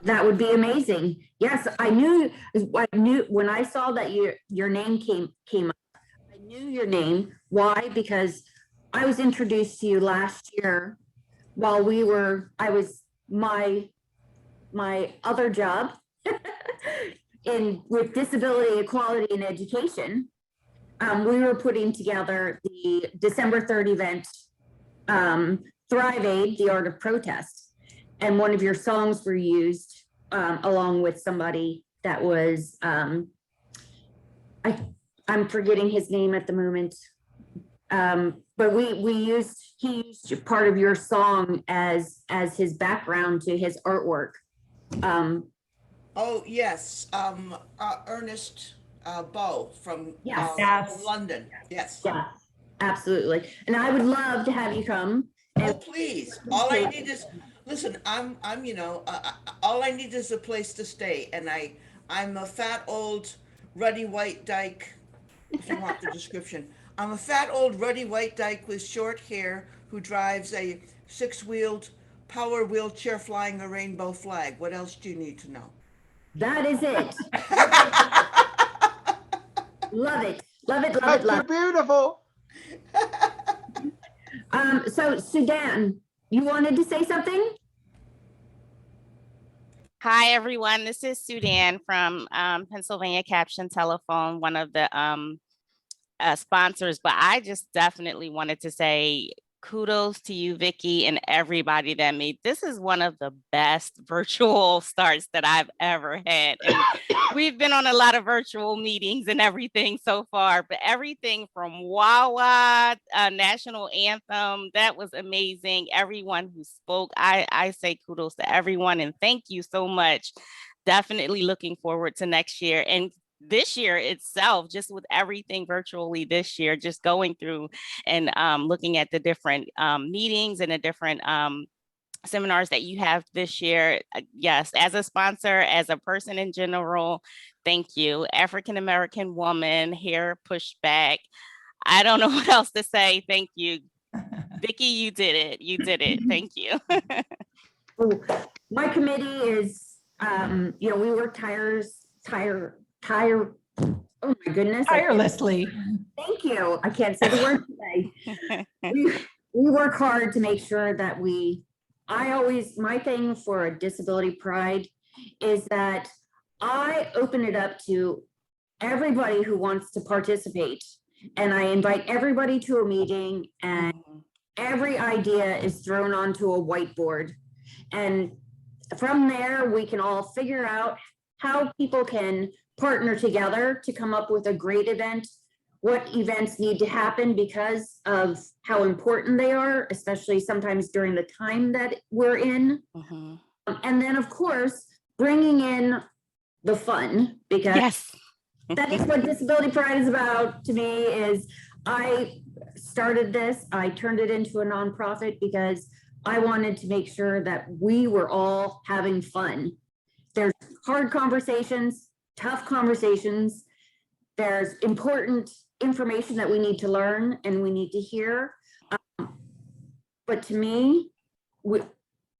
That would be amazing. Yes, I knew when I saw that your name came up. I knew your name. Why? Because I was introduced to you last year while I was my other job with disability equality and education. We were putting together the December 3rd event, Thrive Aid, the Art of Protest. And one of your songs were used along with somebody that was, I'm forgetting his name at the moment. But he used part of your song as his background to his artwork. Oh, yes, Ernest Bow from London. Yes. Yeah, absolutely. And I would love to have you come. Oh, please. All I need is, listen, I'm all I need is a place to stay. And I'm a fat, old, ruddy white dyke, if you want the description. I'm a fat, old, ruddy white dyke with short hair who drives a 6-wheeled power wheelchair flying a rainbow flag. What else do you need to know? That is it. Love it. Love it, love That's it, love it. beautiful. So Sudan, you wanted to say something? Hi, everyone. This is Sudan from Pennsylvania Caption Telephone, one of the sponsors. But I just definitely wanted to say kudos to you, Vicki, and everybody that made this is one of the best virtual starts that I've ever had. And we've been on a lot of virtual meetings and everything so far, but everything from Wawa, national anthem, that was amazing. Everyone who spoke, I say kudos to everyone and thank you so much. Definitely looking forward to next year. And this year itself, just with everything virtually this year, just going through and looking at the different meetings and the different seminars that you have this year. Yes, as a sponsor, as a person in general, thank you. African-American woman, hair pushed back. I don't know what else to say. Thank you. Vicki, you did it. You did it. Thank you. My committee is, we work oh my goodness. Tirelessly. Thank you. I can't say the word today. We work hard to make sure that my thing for a disability pride is that I open it up to everybody who wants to participate. And I invite everybody to a meeting and every idea is thrown onto a whiteboard. And from there, we can all figure out how people can partner together to come up with a great event, what events need to happen because of how important they are, especially sometimes during the time that we're in. And then, of course, bringing in the fun, because that is what Disability Pride is about to me. Is I started this, I turned it into a nonprofit because I wanted to make sure that we were all having fun. There's hard conversations, tough conversations. There's important information that we need to learn and we need to hear. But to me,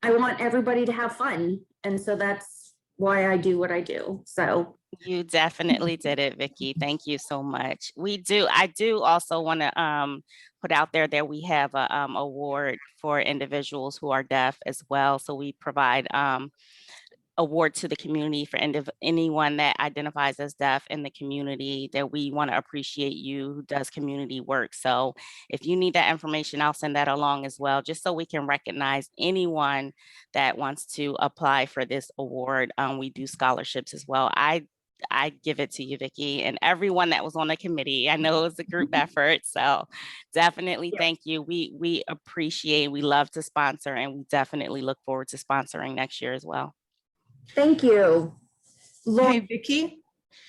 I want everybody to have fun. And so that's why I do what I do. So You definitely did it, Vicky. Thank you so much. I do also want to put out there that we have a award for individuals who are deaf as well. So we provide award to the community for anyone that identifies as deaf in the community, that we want to appreciate you who does community work. So if you need that information, I'll send that along as well, just so we can recognize anyone that wants to apply for this award. We do scholarships as well. I give it to you, Vicky, and everyone that was on the committee. I know it was a group effort, so definitely thank you. We appreciate, we love to sponsor, and we definitely look forward to sponsoring next year as well. thank you. Hey, Vicky.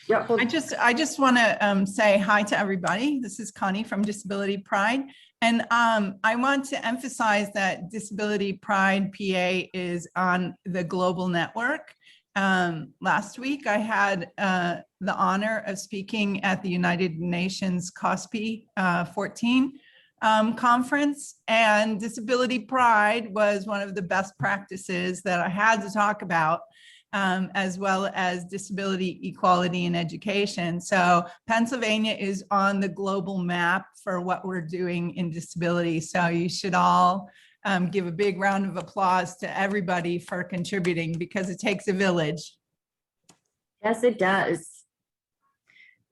Yep. I just want to say hi to everybody. This is Connie from Disability Pride. And I want to emphasize that Disability Pride PA is on the global network. Last week, I had the honor of speaking at the United Nations COSPI 14 conference, and Disability Pride was one of the best practices that I had to talk about, as well as disability equality in education. So Pennsylvania is on the global map for what we're doing in disability. So you should all give a big round of applause to everybody for contributing, because it takes a village. Yes, it does.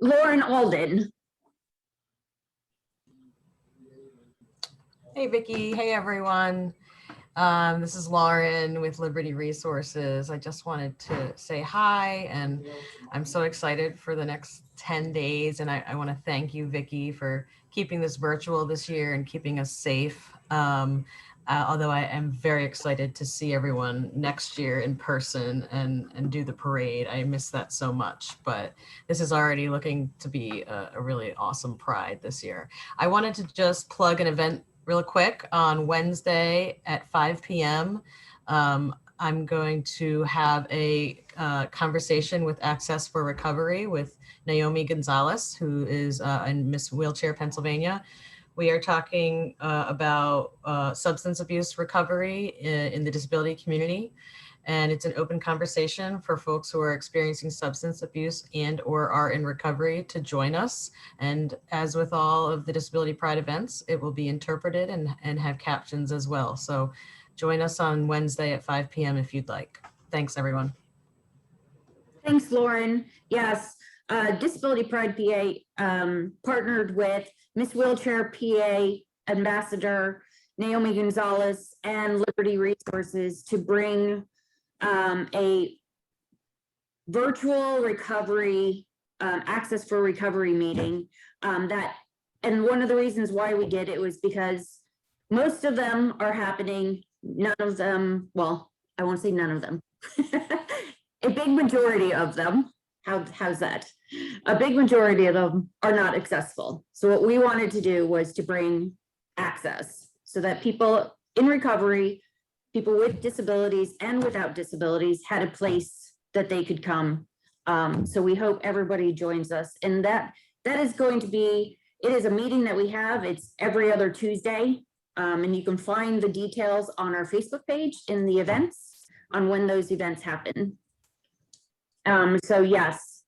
Lauren Alden. Hey, Vicky. Hey, everyone. This is Lauren with Liberty Resources. I just wanted to say hi, and I'm so excited for the next 10 days. And I want to thank you, Vicky, for keeping this virtual this year and keeping us safe. Although I am very excited to see everyone next year in person and do the parade. I miss that so much, but this is already looking to be a really awesome Pride this year. I wanted to just plug an event real quick. On Wednesday at 5 p.m. I'm going to have a conversation with Access for Recovery with Naomi Gonzalez, who is in Miss Wheelchair, Pennsylvania. We are talking about substance abuse recovery in the disability community. And it's an open conversation for folks who are experiencing substance abuse and or are in recovery to join us. And as with all of the Disability Pride events, it will be interpreted and have captions as well. So join us on Wednesday at 5 p.m. if you'd like. Thanks, everyone. Thanks, Lauren. Yes, Disability Pride PA partnered with Miss Wheelchair PA Ambassador Naomi Gonzalez and Liberty Resources to bring a virtual recovery, access for recovery meeting and one of the reasons why we did it was because most of them are happening, none of them, well, I won't say none of them, a big majority of them, how's that? A big majority of them are not accessible. So what we wanted to do was to bring access so that people in recovery, people with disabilities and without disabilities had a place that they could come. So we hope everybody joins us. And that is going to be, it is a meeting that we have, it's every other Tuesday. And you can find the details on our Facebook page in the events on when those events happen. So yes,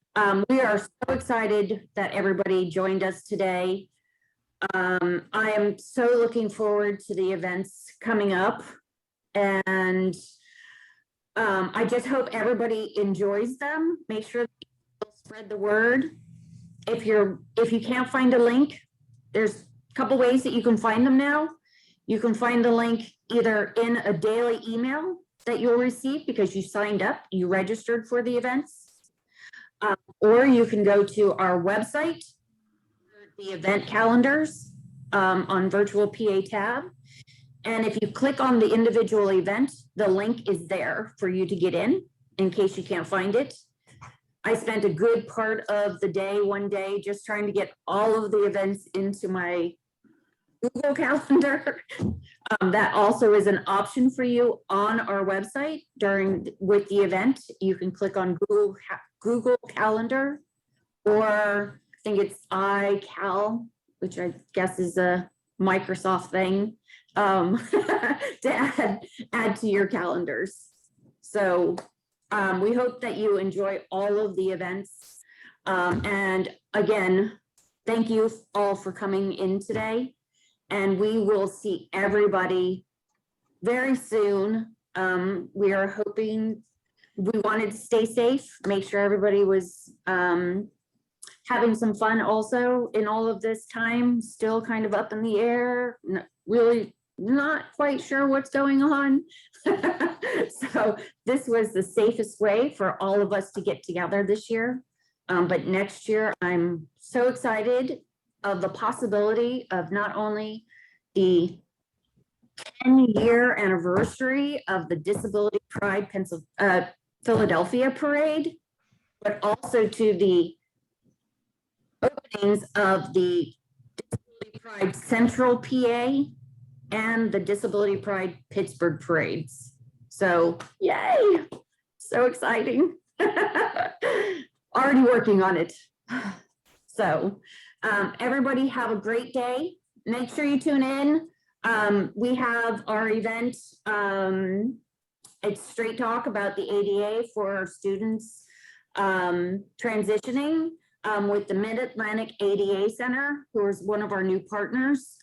we are so excited that everybody joined us today. I am so looking forward to the events coming up, and I just hope everybody enjoys them. Make sure that you spread the word. If you can't find a link, there's a couple ways that you can find them now. You can find the link either in a daily email that you'll receive because you signed up, you registered for the events, or you can go to our website, the event calendars on virtual PA tab. And if you click on the individual event, the link is there for you to get in case you can't find it. I spent a good part of the day, one day, just trying to get all of the events into my Google Calendar. That also is an option for you on our website with the event. You can click on Google Calendar, or I think it's iCal, which I guess is a Microsoft thing, to add to your calendars. So We hope that you enjoy all of the events. And again, thank you all for coming in today. And we will see everybody very soon. We are hoping, we wanted to stay safe, make sure everybody was having some fun also in all of this time, still kind of up in the air, really not quite sure what's going on. So this was the safest way for all of us to get together this year. But next year, I'm so excited of the possibility of not only the 10-year anniversary of the Disability Pride Philadelphia Parade, but also to the openings of the Disability Pride Central PA and the Disability Pride Pittsburgh parades. So yay, so exciting. Already working on it. So everybody have a great day. Make sure you tune in. We have our event. It's Straight Talk about the ADA for our students transitioning with the Mid-Atlantic ADA Center, who is one of our new partners.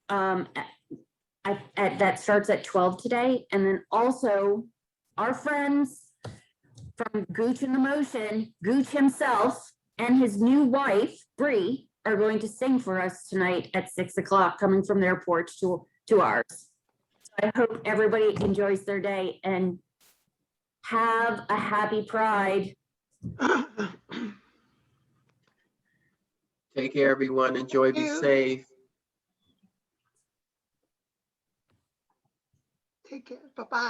That starts at 12 today. And then also our friends from Gooch in the Motion, Gooch himself and his new wife, Bree, are going to sing for us tonight at 6 o'clock, coming from their porch to ours. So I hope everybody enjoys their day and have a happy Pride. Take care, everyone. Enjoy, be safe. Take care. Bye-bye.